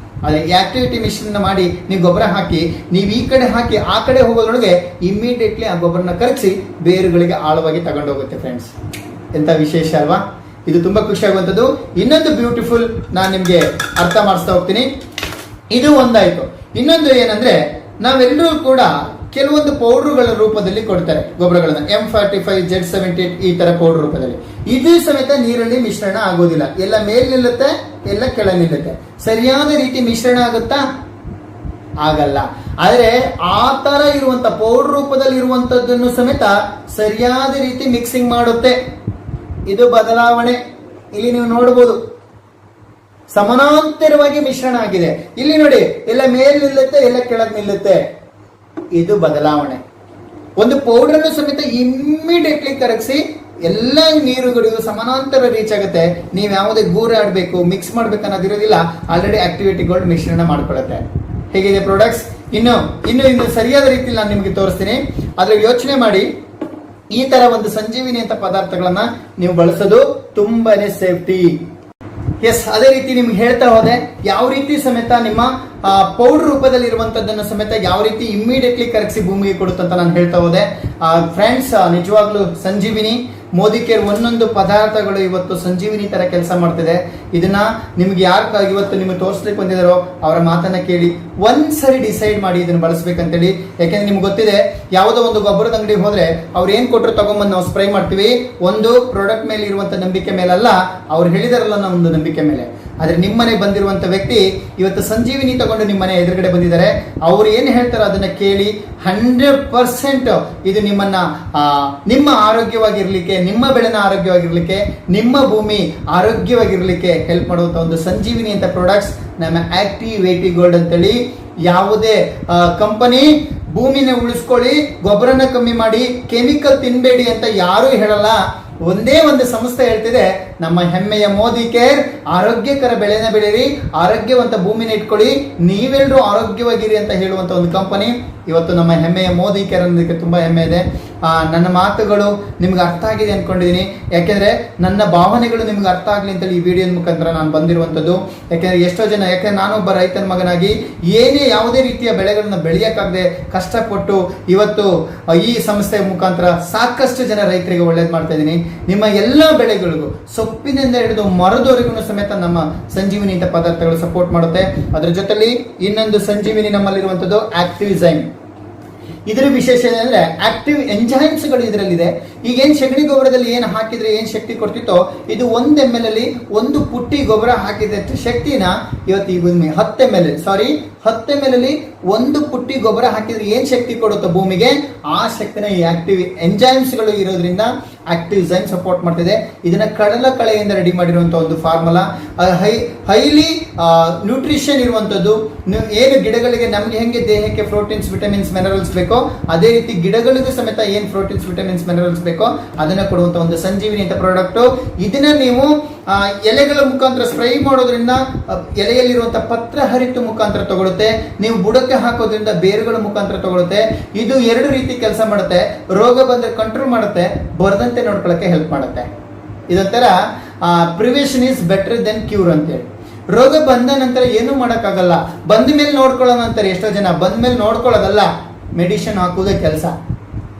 ಅದೇ ಆಕ್ಟಿವಿಟಿ ಮಿಶ್ರಣ ಮಾಡಿ ನೀವು ಗೊಬ್ಬರ ಹಾಕಿ, ನೀವು ಈ ಕಡೆ ಹಾಕಿ ಆ ಕಡೆ ಹೋಗೋದ್ರೊಳಗೆ ಇಮಿಡಿಯೇಟ್ಲಿ ಆ ಗೊಬ್ಬರನ ಕರಗಿಸಿ ಬೇರುಗಳಿಗೆ ಆಳವಾಗಿ ತಗೊಂಡೋಗುತ್ತೆ. ಫ್ರೆಂಡ್ಸ್, ಎಂತ ವಿಶೇಷ ಅಲ್ವಾ? ಇದು ತುಂಬಾ ಖುಷಿ ಆಗುವಂಥದ್ದು. ಇನ್ನೊಂದು ಬ್ಯೂಟಿಫುಲ್ ನಾನು ನಿಮ್ಗೆ ಅರ್ಥ ಮಾಡಿಸ್ತಾ ಹೋಗ್ತೀನಿ. ಇದು ಒಂದಾಯ್ತು. ಇನ್ನೊಂದು ಏನಂದ್ರೆ, ನಾವೆಲ್ಲರೂ ಕೂಡ ಕೆಲವೊಂದು ಪೌಡರ್ಗಳ ರೂಪದಲ್ಲಿ ಕೊಡ್ತಾರೆ ಗೊಬ್ಬರಗಳನ್ನ, M45, Z78 ಈ ತರ ಪೌಡರ್ ರೂಪದಲ್ಲಿ. ಇದು ಸಮೇತ ನೀರಲ್ಲಿ ಮಿಶ್ರಣ ಆಗೋದಿಲ್ಲ, ಎಲ್ಲ ಮೇಲ್ ನಿಲ್ಲುತ್ತೆ, ಎಲ್ಲ ಕೆಳ ನಿಲ್ಲುತ್ತೆ. ಸರಿಯಾದ ರೀತಿ ಮಿಶ್ರಣ ಆಗುತ್ತಾ? ಆಗಲ್ಲ. ಆದ್ರೆ ಆ ತರ ಇರುವಂತ ಪೌಡರ್ ರೂಪದಲ್ಲಿ ಇರುವಂತದ್ದನ್ನು ಸಮೇತ ಸರಿಯಾದ ರೀತಿ ಮಿಕ್ಸಿಂಗ್ ಮಾಡುತ್ತೆ. ಇದು ಬದಲಾವಣೆ. ಇಲ್ಲಿ ನೀವು ನೋಡಬಹುದು ಸಮಾನಾಂತರವಾಗಿ ಮಿಶ್ರಣ ಆಗಿದೆ. ಇಲ್ಲಿ ನೋಡಿ, ಎಲ್ಲ ಮೇಲ್ ನಿಲ್ಲುತ್ತೆ, ಎಲ್ಲ ಕೆಳಗೆ ನಿಲ್ಲುತ್ತೆ. ಇದು ಬದಲಾವಣೆ. ಒಂದು ಪೌಡರ್ ಸಮೇತ ಇಮ್ಮಿಡಿಯೇಟ್ಲಿ ಕರಗಿಸಿ ಎಲ್ಲ ನೀರುಗಳಿಗೂ ಸಮಾನಾಂತರ ರೀಚ್ ಆಗುತ್ತೆ. ನೀವು ಯಾವುದೇ ಗೂರಾಡಬೇಕು, ಮಿಕ್ಸ್ ಮಾಡ್ಬೇಕು ಅನ್ನೋದಿರೋದಿಲ್ಲ. ಆಲ್ರೆಡಿ ಆಕ್ಟಿವಿಟಿಗಳು ಮಿಶ್ರಣ ಮಾಡ್ಕೊಳ್ಳುತ್ತೆ. ಹೇಗಿದೆ ಪ್ರಾಡಕ್ಟ್ಸ್? ಇನ್ನು ಸರಿಯಾದ ರೀತಿಯಲ್ಲಿ ನಾನು ನಿಮಗೆ ತೋರಿಸ್ತೀನಿ. ಆದ್ರೆ ಯೋಚನೆ ಮಾಡಿ, ಈ ತರ ಒಂದು ಸಂಜೀವಿನಿ ಅಂತ ಪದಾರ್ಥಗಳನ್ನ ನೀವು ಬಳಸೋದು ತುಂಬಾನೇ ಸೇಫ್ಟಿ. ಎಸ್, ಅದೇ ರೀತಿ ನಿಮ್ಗೆ ಹೇಳ್ತಾ ಹೋದೆ ಯಾವ ರೀತಿ ಸಮೇತ ನಿಮ್ಮ ಪೌಡರ್ ರೂಪದಲ್ಲಿ ಇರುವಂತದ್ದನ್ನು ಸಮೇತ ಯಾವ ರೀತಿ ಇಮ್ಮಿಡಿಯೇಟ್ಲಿ ಕರಗಿಸಿ ಭೂಮಿಗೆ ಕೊಡುತ್ತಂತ ನಾನು ಹೇಳ್ತಾ ಹೋದೆ. ಫ್ರೆಂಡ್ಸ್, ನಿಜವಾಗ್ಲೂ ಸಂಜೀವಿನಿ ಮೋದಿ ಕೇರ್ ಒಂದೊಂದು ಪದಾರ್ಥಗಳು ಇವತ್ತು ಸಂಜೀವಿನಿ ತರ ಕೆಲಸ ಮಾಡ್ತಿದೆ. ಇದನ್ನ ನಿಮ್ಗೆ ಯಾರು ಇವತ್ತು ನಿಮ್ಗೆ ತೋರಿಸ್ಲಿಕ್ಕೆ ಬಂದಿದಾರೋ ಅವರ ಮಾತನ್ನ ಕೇಳಿ ಒಂದ್ಸರಿ ಡಿಸೈಡ್ ಮಾಡಿ ಇದನ್ನ ಬಳಸ್ಬೇಕಂತೇಳಿ. ಯಾಕೆಂದ್ರೆ ನಿಮ್ಗೆ ಗೊತ್ತಿದೆ, ಯಾವುದೋ ಒಂದು ಗೊಬ್ಬರದ ಅಂಗಡಿಗೆ ಹೋದ್ರೆ ಅವ್ರು ಏನ್ ಕೊಟ್ಟರು ತಗೊಂಬಂದು ನಾವು ಸ್ಪ್ರೇ ಮಾಡ್ತೀವಿ. ಒಂದು ಪ್ರಾಡಕ್ಟ್ ಮೇಲೆ ಇರುವಂತ ನಂಬಿಕೆ ಮೇಲಲ್ಲ, ಅವ್ರು ಹೇಳಿದಾರಲ್ಲ ಅನ್ನೋ ಒಂದು ನಂಬಿಕೆ ಮೇಲೆ. ಆದ್ರೆ ನಿಮ್ಮನೆ ಬಂದಿರುವಂತ ವ್ಯಕ್ತಿ ಇವತ್ತು ಸಂಜೀವಿನಿ ತಗೊಂಡು ನಿಮ್ಮನೆ ಎದುರುಗಡೆ ಬಂದಿದ್ದಾರೆ. ಅವ್ರು ಏನ್ ಹೇಳ್ತಾರೋ ಅದನ್ನ ಕೇಳಿ 100% ಇದು ನಿಮ್ಮ ಆರೋಗ್ಯವಾಗಿರ್ಲಿಕ್ಕೆ, ನಿಮ್ಮ ಬೆಳೆನ ಆರೋಗ್ಯವಾಗಿರ್ಲಿಕ್ಕೆ, ನಿಮ್ಮ ಭೂಮಿ ಆರೋಗ್ಯವಾಗಿರ್ಲಿಕ್ಕೆ ಹೆಲ್ಪ್ ಮಾಡುವಂತ ಒಂದು ಸಂಜೀವಿನಿ ಅಂತ ಪ್ರಾಡಕ್ಟ್ಸ್ ನಮ್ಮ ಆಕ್ಟಿವೇಟಿ ಗೋಲ್ಡ್ ಅಂತೇಳಿ. ಯಾವುದೇ ಕಂಪನಿ ಭೂಮಿನ ಉಳಿಸ್ಕೊಳ್ಳಿ, ಗೊಬ್ಬರನ ಕಮ್ಮಿ ಮಾಡಿ, ಕೆಮಿಕಲ್ ತಿನ್ಬೇಡಿ ಅಂತ ಯಾರೂ ಹೇಳಲ್ಲ. ಒಂದೇ ಒಂದು ಸಂಸ್ಥೆ ಹೇಳ್ತಿದೆ, ನಮ್ಮ ಹೆಮ್ಮೆಯ ಮೋದಿ ಕೇರ್, ಆರೋಗ್ಯಕರ ಬೆಳೆನ ಬೆಳೀರಿ, ಆರೋಗ್ಯವಂತ ಭೂಮಿನ ಇಟ್ಕೊಳ್ಳಿ, ನೀವೆಲ್ಲರೂ ಆರೋಗ್ಯವಾಗಿರಿ ಅಂತ ಹೇಳುವಂತ ಒಂದು ಕಂಪನಿ ಇವತ್ತು ನಮ್ಮ ಹೆಮ್ಮೆಯ ಮೋದಿ ಕೇರ್ ಅನ್ನೋದಕ್ಕೆ ತುಂಬಾ ಹೆಮ್ಮೆ ಇದೆ. ನನ್ನ ಮಾತುಗಳು ನಿಮ್ಗೆ ಅರ್ಥ ಆಗಿದೆ ಅನ್ಕೊಂಡಿದ್ದೀನಿ. ಯಾಕೆಂದ್ರೆ ನನ್ನ ಭಾವನೆಗಳು ನಿಮ್ಗೆ ಅರ್ಥ ಆಗ್ಲಿ ಅಂತೇಳಿ ಈ ವಿಡಿಯೋದ ಮುಖಾಂತರ ನಾನು ಬಂದಿರುವಂತದ್ದು. ಯಾಕೆಂದ್ರೆ ಎಷ್ಟೋ ಜನ, ಯಾಕೆಂದ್ರೆ ನಾನೊಬ್ಬ ರೈತನ ಮಗನಾಗಿ ಯಾವುದೇ ರೀತಿಯ ಬೆಳೆಗಳನ್ನ ಬೆಳೆಯಕ್ಕಾಗದೆ ಕಷ್ಟಪಟ್ಟು ಇವತ್ತು ಈ ಸಂಸ್ಥೆಯ ಮುಖಾಂತರ ಸಾಕಷ್ಟು ಜನ ರೈತರಿಗೆ ಒಳ್ಳೇದು ಮಾಡ್ತಾ ಇದ್ದೀನಿ. ನಿಮ್ಮ ಎಲ್ಲ ಬೆಳೆಗಳಿಗೂ ಸೊಪ್ಪಿನಿಂದ ಹಿಡಿದು ಮರದವರೆಗೂ ಸಮೇತ ನಮ್ಮ ಸಂಜೀವಿನಿ ಅಂತ ಪದಾರ್ಥಗಳು ಸಪೋರ್ಟ್ ಮಾಡುತ್ತೆ. ಅದರ ಜೊತೆಲಿ ಇನ್ನೊಂದು ಸಂಜೀವಿನಿ ನಮ್ಮಲ್ಲಿರುವಂತದ್ದು ಆಕ್ಟಿವಿಸೈಮ್. ಇದರ ವಿಶೇಷ ಏನಂದ್ರೆ ಆಕ್ಟಿವ್ ಎಂಜೈಮ್ಸ್ಗಳು ಇದರಲ್ಲಿದೆ. ಈಗೇನ್ ಸಗಣಿ ಗೊಬ್ಬರದಲ್ಲಿ ಏನು ಹಾಕಿದ್ರೆ ಏನ್ ಶಕ್ತಿ ಕೊಡ್ತಿತ್ತೋ, ಇದು 1 ml ಅಲ್ಲಿ 1 ಪುಟ್ಟಿ ಗೊಬ್ಬರ ಹಾಕಿದಷ್ಟು ಶಕ್ತಿನ ಇವತ್ತು ಈ ಭೂಮಿ 10 ml ಅಲ್ಲಿ 1 ಪುಟ್ಟಿ ಗೊಬ್ಬರ ಹಾಕಿದ್ರೆ ಏನ್ ಶಕ್ತಿ ಕೊಡುತ್ತೋ ಭೂಮಿಗೆ, ಆ ಶಕ್ತಿನ ಈ ಆಕ್ಟಿವ್ ಎಂಜೈಮ್ಸ್ಗಳು ಇರೋದ್ರಿಂದ ಆಕ್ಟಿವಿಸೈಮ್ ಸಪೋರ್ಟ್ ಮಾಡ್ತಿದೆ. ಇದನ್ನ ಕಡಲಕಳೆಯಿಂದ ರೆಡಿ ಮಾಡಿರುವಂತ ಒಂದು ಫಾರ್ಮುಲಾ. ಹೈಲಿ ನ್ಯೂಟ್ರಿಷನ್ ಇರುವಂತದ್ದು. ಏನು ಗಿಡಗಳಿಗೆ ನಮ್ಗೆ ಹೆಂಗೆ ದೇಹಕ್ಕೆ ಪ್ರೋಟೀನ್ಸ್, ವಿಟಮಿನ್ಸ್, ಮಿನರಲ್ಸ್ ಬೇಕೋ, ಅದೇ ರೀತಿ ಗಿಡಗಳಿಗೂ ಸಮೇತ ಏನ್ ಪ್ರೋಟೀನ್ಸ್, ವಿಟಮಿನ್ಸ್, ಮಿನರಲ್ಸ್ ಬೇಕೋ ಅದನ್ನ ಕೊಡುವಂತ ಒಂದು ಸಂಜೀವಿನಿ ಅಂತ ಪ್ರಾಡಕ್ಟ್. ಇದನ್ನ ನೀವು ಎಲೆಗಳ ಮುಖಾಂತರ ಸ್ಪ್ರೈ ಮಾಡೋದ್ರಿಂದ ಎಲೆಯಲ್ಲಿರುವಂತಹ ಪತ್ರ ಹರಿತು ಮುಖಾಂತರ ತಗೊಳುತ್ತೆ. ನೀವು ಬುಡಕ್ಕೆ ಹಾಕೋದ್ರಿಂದ ಬೇರುಗಳ ಮುಖಾಂತರ ತಗೊಳುತ್ತೆ. ಇದು 2 ರೀತಿ ಕೆಲಸ ಮಾಡುತ್ತೆ. ರೋಗ ಬಂದ್ರೆ ಕಂಟ್ರೋಲ್ ಮಾಡುತ್ತೆ, ಬರದಂತೆ ನೋಡ್ಕೊಳ್ಳಕ್ಕೆ ಹೆಲ್ಪ್ ಮಾಡುತ್ತೆ. ಇದೊಂಥರ prevention is better then cure ಅಂತೇಳಿ. ರೋಗ ಬಂದ ನಂತರ ಏನೂ ಮಾಡೋಕ್ಕಾಗಲ್ಲ, ಬಂದ ಮೇಲೆ ನೋಡ್ಕೊಳ್ಳೋಣ ಅಂತಾರೆ ಎಷ್ಟೋ ಜನ. ಬಂದ ಮೇಲೆ ನೋಡ್ಕೊಳ್ಳೋದಲ್ಲ, ಮೆಡಿಸಿನ್ ಹಾಕೋದೇ ಕೆಲಸ.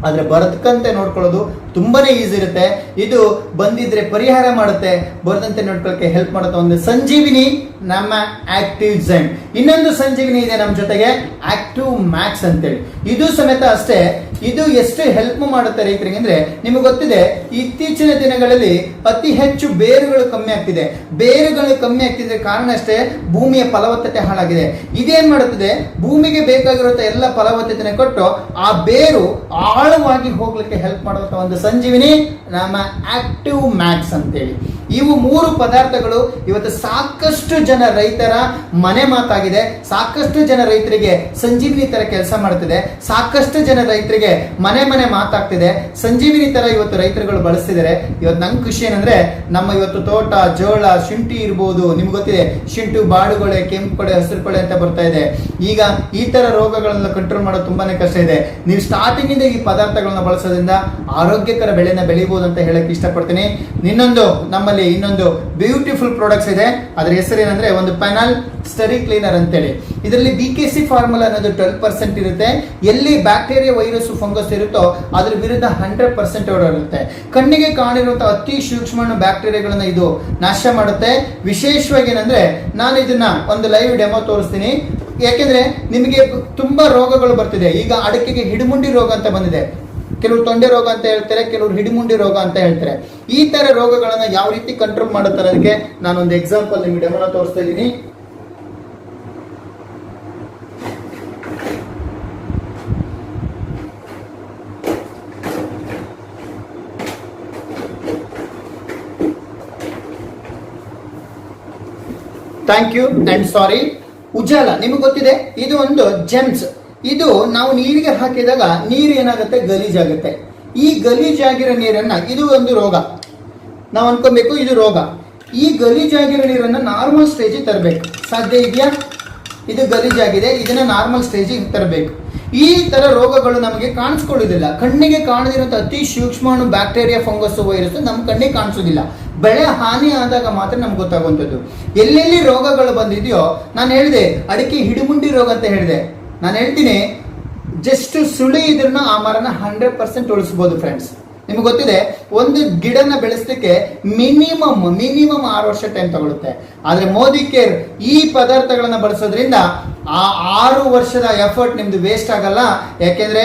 ಆದ್ರೆ ಬರದಕ್ಕಂತೆ ನೋಡ್ಕೊಳ್ಳೋದು ತುಂಬಾನೇ ಈಸಿ ಇರುತ್ತೆ. ಇದು ಬಂದಿದ್ರೆ ಪರಿಹಾರ ಮಾಡುತ್ತೆ, ಬರದಂತೆ ನೋಡ್ಕೊಳ್ಳೋಕೆ ಹೆಲ್ಪ್ ಮಾಡುತ್ತೆ ಒಂದು ಸಂಜೀವಿನಿ ನಮ್ಮ ಆಕ್ಟಿವಿಸೈಮ್. ಇನ್ನೊಂದು ಸಂಜೀವಿನಿ ಇದೆ ನಮ್ಮ ಜೊತೆಗೆ, ಆಕ್ಟಿವ್ ಮ್ಯಾಕ್ಸ್ ಅಂತೇಳಿ. ಇದು ಸಮೇತ ಅಷ್ಟೇ. ಇದು ಎಷ್ಟು ಹೆಲ್ಪ್ ಮಾಡುತ್ತೆ ರೈತರಿಗೆ ಅಂದ್ರೆ, ನಿಮಗೆ ಗೊತ್ತಿದೆ ಇತ್ತೀಚಿನ ದಿನಗಳಲ್ಲಿ ಅತಿ ಹೆಚ್ಚು ಬೇರುಗಳು ಕಮ್ಮಿ ಆಗ್ತಿದೆ. ಬೇರುಗಳು ಕಮ್ಮಿ ಆಗ್ತಿದ್ರೆ ಕಾರಣ ಅಷ್ಟೇ, ಭೂಮಿಯ ಫಲವತ್ತತೆ ಹಾಳಾಗಿದೆ. ಇದೇನ್ ಮಾಡುತ್ತದೆ, ಭೂಮಿಗೆ ಬೇಕಾಗಿರುವಂತ ಎಲ್ಲ ಫಲವತ್ತತೆ ಕೊಟ್ಟು ಆ ಬೇರು ಆಳವಾಗಿ ಹೋಗ್ಲಿಕ್ಕೆ ಹೆಲ್ಪ್ ಮಾಡುವಂತ ಒಂದು ಸಂಜೀವಿನಿ ನಮ್ಮ ಆಕ್ಟಿವ್ ಮ್ಯಾಕ್ಸ್ ಅಂತೇಳಿ. ಇವು 3 ಪದಾರ್ಥಗಳು ಇವತ್ತು ಸಾಕಷ್ಟು ಜನ ರೈತರ ಮನೆ ಮಾತಾಗಿದೆ. ಸಾಕಷ್ಟು ಜನ ರೈತರಿಗೆ ಸಂಜೀವಿನಿ ತರ ಕೆಲಸ ಮಾಡ್ತಿದೆ. ಸಾಕಷ್ಟು ಜನ ರೈತರಿಗೆ ಮನೆ ಮಾತಾಗ್ತಿದೆ. ಸಂಜೀವಿನಿ ತರ ಇವತ್ತು ರೈತರುಗಳು ಬಳಸ್ತಿದ್ದಾರೆ. ಇವತ್ತು ನಂಗೆ ಖುಷಿ ಏನಂದ್ರೆ ನಮ್ಮ ಇವತ್ತು ತೋಟ, ಜೋಳ, ಶುಂಠಿ ಇರ್ಬೋದು, ನಿಮ್ಗೆ ಗೊತ್ತಿದೆ ಶುಂಠಿ ಬಾಡುಗೊಳೆ, ಕೆಂಪು ಕೊಳೆ, ಹಸಿರು ಕೊಳೆ ಅಂತ ಬರ್ತಾ ಇದೆ. ಈಗ ಈ ತರ ರೋಗಗಳನ್ನ ಕಂಟ್ರೋಲ್ ಮಾಡೋದು ತುಂಬಾನೇ ಕಷ್ಟ ಇದೆ. ನೀವು ಸ್ಟಾರ್ಟಿಂಗ್ ಇಂದ ಈ ಪದಾರ್ಥಗಳನ್ನ ಬಳಸೋದ್ರಿಂದ ಆರೋಗ್ಯಕರ ಬೆಳೆನ ಬೆಳಿಬಹುದು ಅಂತ ಹೇಳಕ್ ಇಷ್ಟಪಡ್ತೀನಿ. ನಮ್ಮಲ್ಲಿ ಇನ್ನೊಂದು ಬ್ಯೂಟಿಫುಲ್ ಪ್ರಾಡಕ್ಟ್ಸ್ ಇದೆ. ಅದರ ಹೆಸರು ಏನಂದ್ರೆ ಒಂದು ಪೆನಲ್ ಸ್ಟರಿ ಕ್ಲೀನರ್ ಅಂತೇಳಿ. ಇದರಲ್ಲಿ BKC ಫಾರ್ಮುಲಾ ಅನ್ನೋದು 12% ಇರುತ್ತೆ. ಎಲ್ಲಿ ಬ್ಯಾಕ್ಟೀರಿಯಾ, ವೈರಸ್, ಫಂಗಸ್ ಇರುತ್ತೋ ಅದ್ರ ವಿರುದ್ಧ 100% ಇರುತ್ತೆ. ಕಣ್ಣಿಗೆ ಕಾಣಿರುವಂತಹ ಅತಿ ಸೂಕ್ಷ್ಮ ಬ್ಯಾಕ್ಟೀರಿಯಾಗಳನ್ನ ಇದು ನಾಶ ಮಾಡುತ್ತೆ. ವಿಶೇಷವಾಗಿ ಏನಂದ್ರೆ ನಾನು ಇದನ್ನ ಒಂದು ಲೈವ್ ಡೆಮೋ ತೋರಿಸ್ತೀನಿ. ಯಾಕೆಂದ್ರೆ ನಿಮಗೆ ತುಂಬಾ ರೋಗಗಳು ಬರ್ತಿದೆ. ಈಗ ಅಡಿಕೆಗೆ ಹಿಡಿಮುಂಡಿ ರೋಗ ಅಂತ ಬಂದಿದೆ. ಕೆಲವರು ತೊಂಡೆ ರೋಗ ಅಂತ ಹೇಳ್ತಾರೆ, ಕೆಲವರು ಹಿಡಿಮುಂಡಿ ರೋಗ ಅಂತ ಹೇಳ್ತಾರೆ. ಈ ತರ ರೋಗಗಳನ್ನ ಯಾವ ರೀತಿ ಕಂಟ್ರೋಲ್ ಮಾಡುತ್ತಾರೆ ಅದಕ್ಕೆ ನಾನೊಂದು ಎಕ್ಸಾಂಪಲ್ ನಿಮಗೆ ಡೆಮೋನ ತೋರಿಸ್ತಾ ಇದ್ದೀನಿ. ಥ್ಯಾಂಕ್ ಯು ಅಂಡ್ ಸಾರಿ. ಉಜಾಲ ನಿಮಗೆ ಗೊತ್ತಿದೆ, ಇದು ಒಂದು ಜೆಮ್ಸ್. ಇದು ನಾವು ನೀರಿಗೆ ಹಾಕಿದಾಗ ನೀರು ಏನಾಗುತ್ತೆ, ಗಲೀಜಾಗುತ್ತೆ. ಈ ಗಲೀಜಾಗಿರೋ ನೀರನ್ನ, ಇದು ಒಂದು ರೋಗ, ನಾವು ಅನ್ಕೋಬೇಕು ಇದು ರೋಗ. ಈ ಗಲೀಜಾಗಿರೋ ನೀರನ್ನ ನಾರ್ಮಲ್ ಸ್ಟೇಜಿಗೆ ತರಬೇಕು. ಸಾಧ್ಯ ಇದೆಯಾ? ಇದು ಗಲೀಜಾಗಿದೆ, ಇದನ್ನ ನಾರ್ಮಲ್ ಸ್ಟೇಜಿಗೆ ತರಬೇಕು. ಈ ತರ ರೋಗಗಳು ನಮಗೆ ಕಾಣಿಸ್ಕೊಳ್ಳೋದಿಲ್ಲ. ಕಣ್ಣಿಗೆ ಕಾಣದಿರುವಂತ ಅತಿ ಸೂಕ್ಷ್ಮಾಣು ಬ್ಯಾಕ್ಟೀರಿಯಾ, ಫಂಗಸ್, ವೈರಸ್ ನಮ್ಮ ಕಣ್ಣಿಗೆ ಕಾಣಿಸೋದಿಲ್ಲ. ಬೆಳೆ ಹಾನಿ ಆದಾಗ ಮಾತ್ರ ನಮ್ಗೆ ಗೊತ್ತಾಗುವಂಥದ್ದು. ಎಲ್ಲೆಲ್ಲಿ ರೋಗಗಳು ಬಂದಿದೆಯೋ, ನಾನು ಹೇಳಿದೆ ಅಡಿಕೆ ಹಿಡಿಮುಂಡಿ ರೋಗ ಅಂತ ಹೇಳಿದೆ. ನಾನು ಹೇಳ್ತೀನಿ, ಜಸ್ಟ್ ಸುಳಿ ಇದ್ರೂ ಆ ಮರನ 100% ಉಳಿಸ್ಬೋದು ಫ್ರೆಂಡ್ಸ್. ನಿಮ್ಗೆ ಗೊತ್ತಿದೆ, ಒಂದು ಗಿಡನ ಬೆಳೆಸಲಿಕ್ಕೆ ಮಿನಿಮಮ್ 6 ವರ್ಷ ಟೈಮ್ ತಗೊಳುತ್ತೆ. ಆದ್ರೆ ಮೋದಿ ಕೇರ್ ಈ ಪದಾರ್ಥಗಳನ್ನ ಬಳಸೋದ್ರಿಂದ ಆ 6 ವರ್ಷದ ಎಫರ್ಟ್ ನಿಮ್ದು ವೇಸ್ಟ್ ಆಗಲ್ಲ. ಯಾಕೆಂದ್ರೆ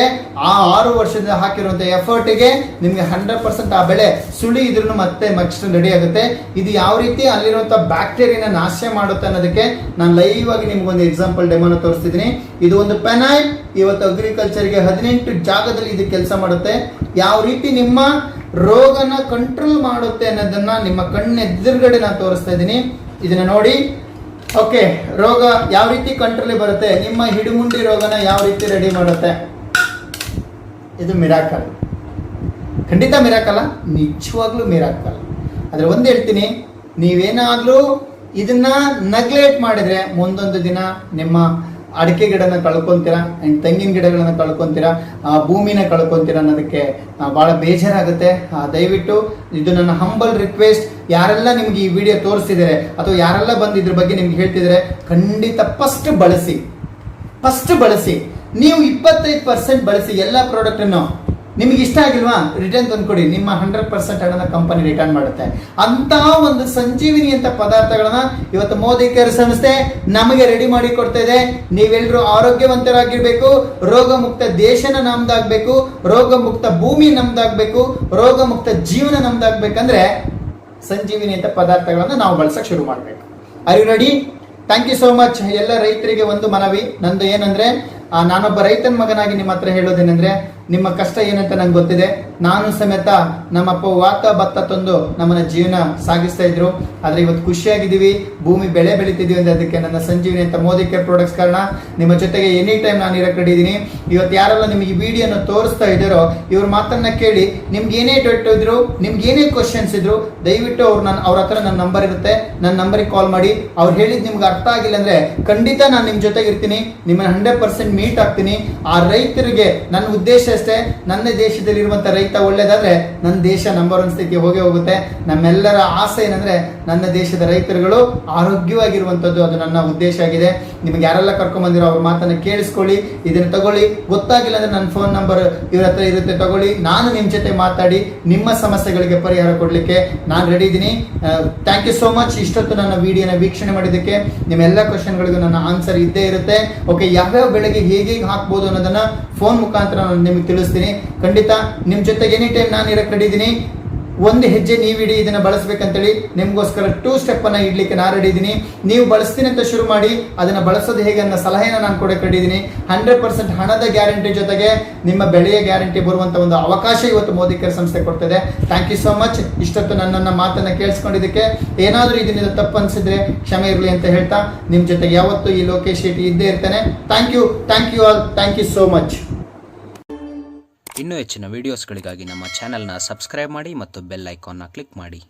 ಆ 6 ವರ್ಷದ ಹಾಕಿರುವಂತ ಎಫರ್ಟ್ಗೆ ನಿಮ್ಗೆ 100% ಆ ಬೆಳೆ ಸುಳಿ ಇದ್ರೂ ಮತ್ತೆ ರೆಡಿ ಆಗುತ್ತೆ. ಇದು ಯಾವ ರೀತಿ ಅಲ್ಲಿರುವಂತ ಬ್ಯಾಕ್ಟೀರಿಯಾನ ನಾಶ ಮಾಡುತ್ತೆ ಅನ್ನೋದಕ್ಕೆ ನಾನು ಲೈವ್ ಆಗಿ ನಿಮ್ಗೊಂದು ಎಕ್ಸಾಂಪಲ್ ಡೆಮೋನ ತೋರಿಸ್ತಿದ್ದೀನಿ. ಇದು ಒಂದು ಪೆನೈಲ್. ಇವತ್ತು ಅಗ್ರಿಕಲ್ಚರ್ಗೆ 18 ಜಾಗದಲ್ಲಿ ಇದು ಕೆಲಸ ಮಾಡುತ್ತೆ. ಯಾವ ರೀತಿ ನಿಮ್ಮ ರೋಗನ ಕಂಟ್ರೋಲ್ ಮಾಡುತ್ತೆ ಅನ್ನೋದನ್ನ ನಿಮ್ಮ ಕಣ್ಣೆದುರುಗಡೆ ನಾನು ತೋರಿಸ್ತಾ ಇದ್ದೀನಿ. ಇದನ್ನ ನೋಡಿ. ಓಕೆ, ರೋಗ ಯಾವ ರೀತಿ ಕಂಟ್ರೋಲ್ ಬರುತ್ತೆ, ನಿಮ್ಮ ಹಿಡಿಮುಂಡಿ ರೋಗನ ಯಾವ ರೀತಿ ರೆಡಿ ಮಾಡುತ್ತೆ. ಇದು ಮಿರಾಕಲ್, ಖಂಡಿತ ಮಿರಾಕಲ್ಲ, ನಿಜವಾಗ್ಲೂ ಮಿರಾಕಲ್. ಆದ್ರೆ ಒಂದು ಹೇಳ್ತೀನಿ, ನೀವೇನಾಗ್ಲೂ ಇದನ್ನ ನೆಗ್ಲೆಕ್ಟ್ ಮಾಡಿದ್ರೆ ಮುಂದೊಂದು ದಿನ ನಿಮ್ಮ ಅಡಿಕೆ ಗಿಡನ ಕಳ್ಕೊಂತೀರಾ, ಅಂಡ್ ತೆಂಗಿನ ಗಿಡಗಳನ್ನ ಕಳ್ಕೊಂತೀರಾ, ಭೂಮಿನ ಕಳ್ಕೊಂತೀರಾ ಅನ್ನೋದಕ್ಕೆ ಬಹಳ ಬೇಜಾರಾಗುತ್ತೆ. ದಯವಿಟ್ಟು ಇದು ನನ್ನ ಹಂಬಲ್ ರಿಕ್ವೆಸ್ಟ್. ಯಾರೆಲ್ಲ ನಿಮ್ಗೆ ಈ ವಿಡಿಯೋ ತೋರಿಸ್ತಿದ್ದಾರೆ ಅಥವಾ ಯಾರೆಲ್ಲ ಬಂದು ಇದ್ರ ಬಗ್ಗೆ ನಿಮ್ಗೆ ಹೇಳ್ತಿದ್ದಾರೆ, ಖಂಡಿತ ಫಸ್ಟ್ ಬಳಸಿ. ನೀವು 25% ಬಳಸಿ ಎಲ್ಲ ಪ್ರಾಡಕ್ಟ್ ಅನ್ನು. ನಿಮಗೆ ಇಷ್ಟ ಆಗಿಲ್ವಾ, ರಿಟರ್ನ್ ತಂದ್ಕೊಡಿ. ನಿಮ್ಮ 100% ಹಣನ ಕಂಪನಿ ರಿಟರ್ನ್ ಮಾಡುತ್ತೆ. ಅಂತ ಒಂದು ಸಂಜೀವಿನಿ ಅಂತ ಪದಾರ್ಥಗಳನ್ನ ಇವತ್ತು ಮೋದಿ ಕೇರ್ ಸಂಸ್ಥೆ ನಮಗೆ ರೆಡಿ ಮಾಡಿ ಕೊಡ್ತಾ ಇದೆ. ನೀವೆಲ್ಲರೂ ಆರೋಗ್ಯವಂತರಾಗಿರ್ಬೇಕು, ರೋಗ ಮುಕ್ತ ದೇಶನ ನಮ್ದಾಗ್ಬೇಕು, ರೋಗ ಮುಕ್ತ ಭೂಮಿ ನಮ್ದಾಗ್ಬೇಕು, ರೋಗ ಮುಕ್ತ ಜೀವನ ನಮ್ದಾಗ್ಬೇಕಂದ್ರೆ ಸಂಜೀವಿನಿ ಅಂತ ಪದಾರ್ಥಗಳನ್ನ ನಾವು ಬಳಸಕ್ ಶುರು ಮಾಡ್ಬೇಕು. Are you ready? Thank you so much. ಎಲ್ಲ ರೈತರಿಗೆ ಒಂದು ಮನವಿ ನಂದು ಏನಂದ್ರೆ, ನಾನೊಬ್ಬ ರೈತನ ಮಗನಾಗಿ ನಿಮ್ಮ ಹತ್ರ ಹೇಳೋದೇನೆಂದ್ರೆ, ನಿಮ್ಮ ಕಷ್ಟ ಏನಂತ ನಂಗೆ ಗೊತ್ತಿದೆ. ನಾನು ಸಮೇತ ನಮ್ಮಪ್ಪ ವಾತ ಭತ್ತ ತಂದು ನಮ್ಮನ್ನ ಜೀವನ ಸಾಗಿಸ್ತಾ ಇದ್ರು. ಆದ್ರೆ ಇವತ್ತು ಖುಷಿಯಾಗಿದ್ದೀವಿ, ಭೂಮಿ ಬೆಳೆ ಬೆಳಿತಿದೀವಿ ಅಂದ್ರೆ ಅದಕ್ಕೆ ನನ್ನ ಸಂಜೀವಿನಿ ಅಂತ ಮೋದಿ ಕೇರ್ ಪ್ರಾಡಕ್ಟ್ಸ್ ಕಾರಣ. ನಿಮ್ಮ ಜೊತೆಗೆ ಎನಿ ಟೈಮ್ ನಾನು ಇರಕ್ಕೆ ರೆಡಿ ಇದ್ದೀನಿ. ಇವತ್ತು ಯಾರೆಲ್ಲ ನಿಮ್ಗೆ ಈ ವಿಡಿಯೋನ ತೋರಿಸ್ತಾ ಇದ್ದಾರೋ ಇವ್ರ ಮಾತನ್ನ ಕೇಳಿ, ನಿಮ್ಗೆ ಏನೇ ಡೌಟ್ ಇದ್ರು, ನಿಮ್ಗೆ ಏನೇ ಕ್ವಶನ್ಸ್ ಇದ್ರು, ದಯವಿಟ್ಟು ಅವ್ರ ಹತ್ರ ನನ್ನ ನಂಬರ್ ಇರುತ್ತೆ, ನನ್ನ ನಂಬರಿಗೆ ಕಾಲ್ ಮಾಡಿ. ಅವ್ರು ಹೇಳಿದ್ ನಿಮ್ಗೆ ಅರ್ಥ ಆಗಿಲ್ಲ ಅಂದ್ರೆ ಖಂಡಿತ ನಾನು ನಿಮ್ ಜೊತೆಗೆ ಇರ್ತೀನಿ, ನಿಮ್ಮನ್ನ 100% ಮೀಟ್ ಆಗ್ತೀನಿ. ಆ ರೈತರಿಗೆ ನನ್ನ ಉದ್ದೇಶ ಅಷ್ಟೇ, ನನ್ನ ದೇಶದಲ್ಲಿರುವಂತ ರೈತ ಒಳ್ಳೇದಾದ್ರೆ ನನ್ನ ದೇಶ ನಂಬರ್ 1 ಸ್ಥಿತಿ ಹೋಗುತ್ತೆ. ನಮ್ಮೆಲ್ಲರ ಆಸೆ ಏನಂದ್ರೆ ನನ್ನ ದೇಶದ ರೈತರುಗಳು ಆರೋಗ್ಯವಾಗಿರುವಂತದ್ದು, ಅದು ನನ್ನ ಉದ್ದೇಶ ಆಗಿದೆ. ನಿಮ್ಗೆ ಯಾರೆಲ್ಲ ಕರ್ಕೊಂಡ್ ಬಂದಿರೋ ಅವ್ರ ಮಾತನ್ನ ಕೇಳಿಸ್ಕೊಳ್ಳಿ, ಇದನ್ನ ತಗೊಳ್ಳಿ. ಗೊತ್ತಾಗಿಲ್ಲ ಅಂದ್ರೆ ನನ್ನ ಫೋನ್ ನಂಬರ್ ಇವ್ರ ಹತ್ರ ಇರುತ್ತೆ, ತಗೊಳ್ಳಿ. ನಾನು ನಿಮ್ ಜೊತೆ ಮಾತಾಡಿ ನಿಮ್ಮ ಸಮಸ್ಯೆಗಳಿಗೆ ಪರಿಹಾರ ಕೊಡ್ಲಿಕ್ಕೆ ನಾನು ರೆಡಿ ಇದ್ದೀನಿ. Thank you so much. ಇಷ್ಟೊತ್ತು ನನ್ನ ವಿಡಿಯೋನ ವೀಕ್ಷಣೆ ಮಾಡಿದ್ದಕ್ಕೆ. ನಿಮ್ಮೆಲ್ಲ ಕ್ವಶನ್ಗಳಿಗೂ ನನ್ನ ಆನ್ಸರ್ ಇದ್ದೇ ಇರುತ್ತೆ. ಓಕೆ, ಯಾವ್ಯಾವ ಬೆಳೆಗೆ ಹೇಗೆ ಹಾಕ್ಬೋದು ಅನ್ನೋದನ್ನ ಫೋನ್ ಮುಖಾಂತರ ನಾನು ನಿಮಗೆ ತಿಳಿಸ್ತೀನಿ. ಖಂಡಿತ ನಿಮ್ ಜೊತೆಗೆ ಎನಿ ಟೈಮ್ ನಾನು ಇರಕ್ಕೆ ರೆಡಿ ಇದ್ದೀನಿ. ಒಂದು ಹೆಜ್ಜೆ ನೀವಿಡಿ ಇದನ್ನ ಬಳಸಬೇಕಂತೇಳಿ ನಿಮ್ಗೋಸ್ಕರ 2 ಸ್ಟೆಪ್ ಅನ್ನ ಇಡ್ಲಿಕ್ಕೆ ನಾನು ರೆಡಿ ಇದ್ದೀನಿ. ನೀವು ಬಳಸ್ತೀನಿ ಅಂತ ಶುರು ಮಾಡಿ ಅದನ್ನ ಬಳಸೋದು ಹೇಗೆ ಅನ್ನೋ ಸಲಹೆನ ನಾನು ಕೊಟ್ಟಿದ್ದೀನಿ. 100% ಹಣದ ಗ್ಯಾರಂಟಿ ಜೊತೆಗೆ ನಿಮ್ಮ ಬೆಳೆಯ ಗ್ಯಾರಂಟಿ ಬರುವಂತ ಒಂದು ಅವಕಾಶ ಇವತ್ತು ಮೋದಿ ಕೇರ್ ಸಂಸ್ಥೆ ಕೊಡ್ತದೆ. Thank you so much. ಇಷ್ಟೊತ್ತು ನನ್ನ ಮಾತನ್ನ ಕೇಳಿಸ್ಕೊಂಡಿದ್ದಕ್ಕೆ ಏನಾದರೂ ಇದರಿಂದ ತಪ್ಪು ಅನ್ಸಿದ್ರೆ ಕ್ಷಮೆ ಇರಲಿ ಅಂತ ಹೇಳ್ತಾ ನಿಮ್ ಜೊತೆಗೆ ಯಾವತ್ತು ಈ ಲೋಕೇಶ್ ಶೆಟ್ಟಿ ಇದ್ದೇ ಇರ್ತೇನೆ. Thank you all. Thank you so much. ಇನ್ನೂ ಹೆಚ್ಚಿನ ವಿಡಿಯೋಸ್ಗಳಿಗಾಗಿ ನಮ್ಮ ಚಾನೆಲ್ನ ಸಬ್ಸ್ಕ್ರೈಬ್ ಮಾಡಿ ಮತ್ತು ಬೆಲ್ ಐಕಾನ್ನ ಕ್ಲಿಕ್ ಮಾಡಿ.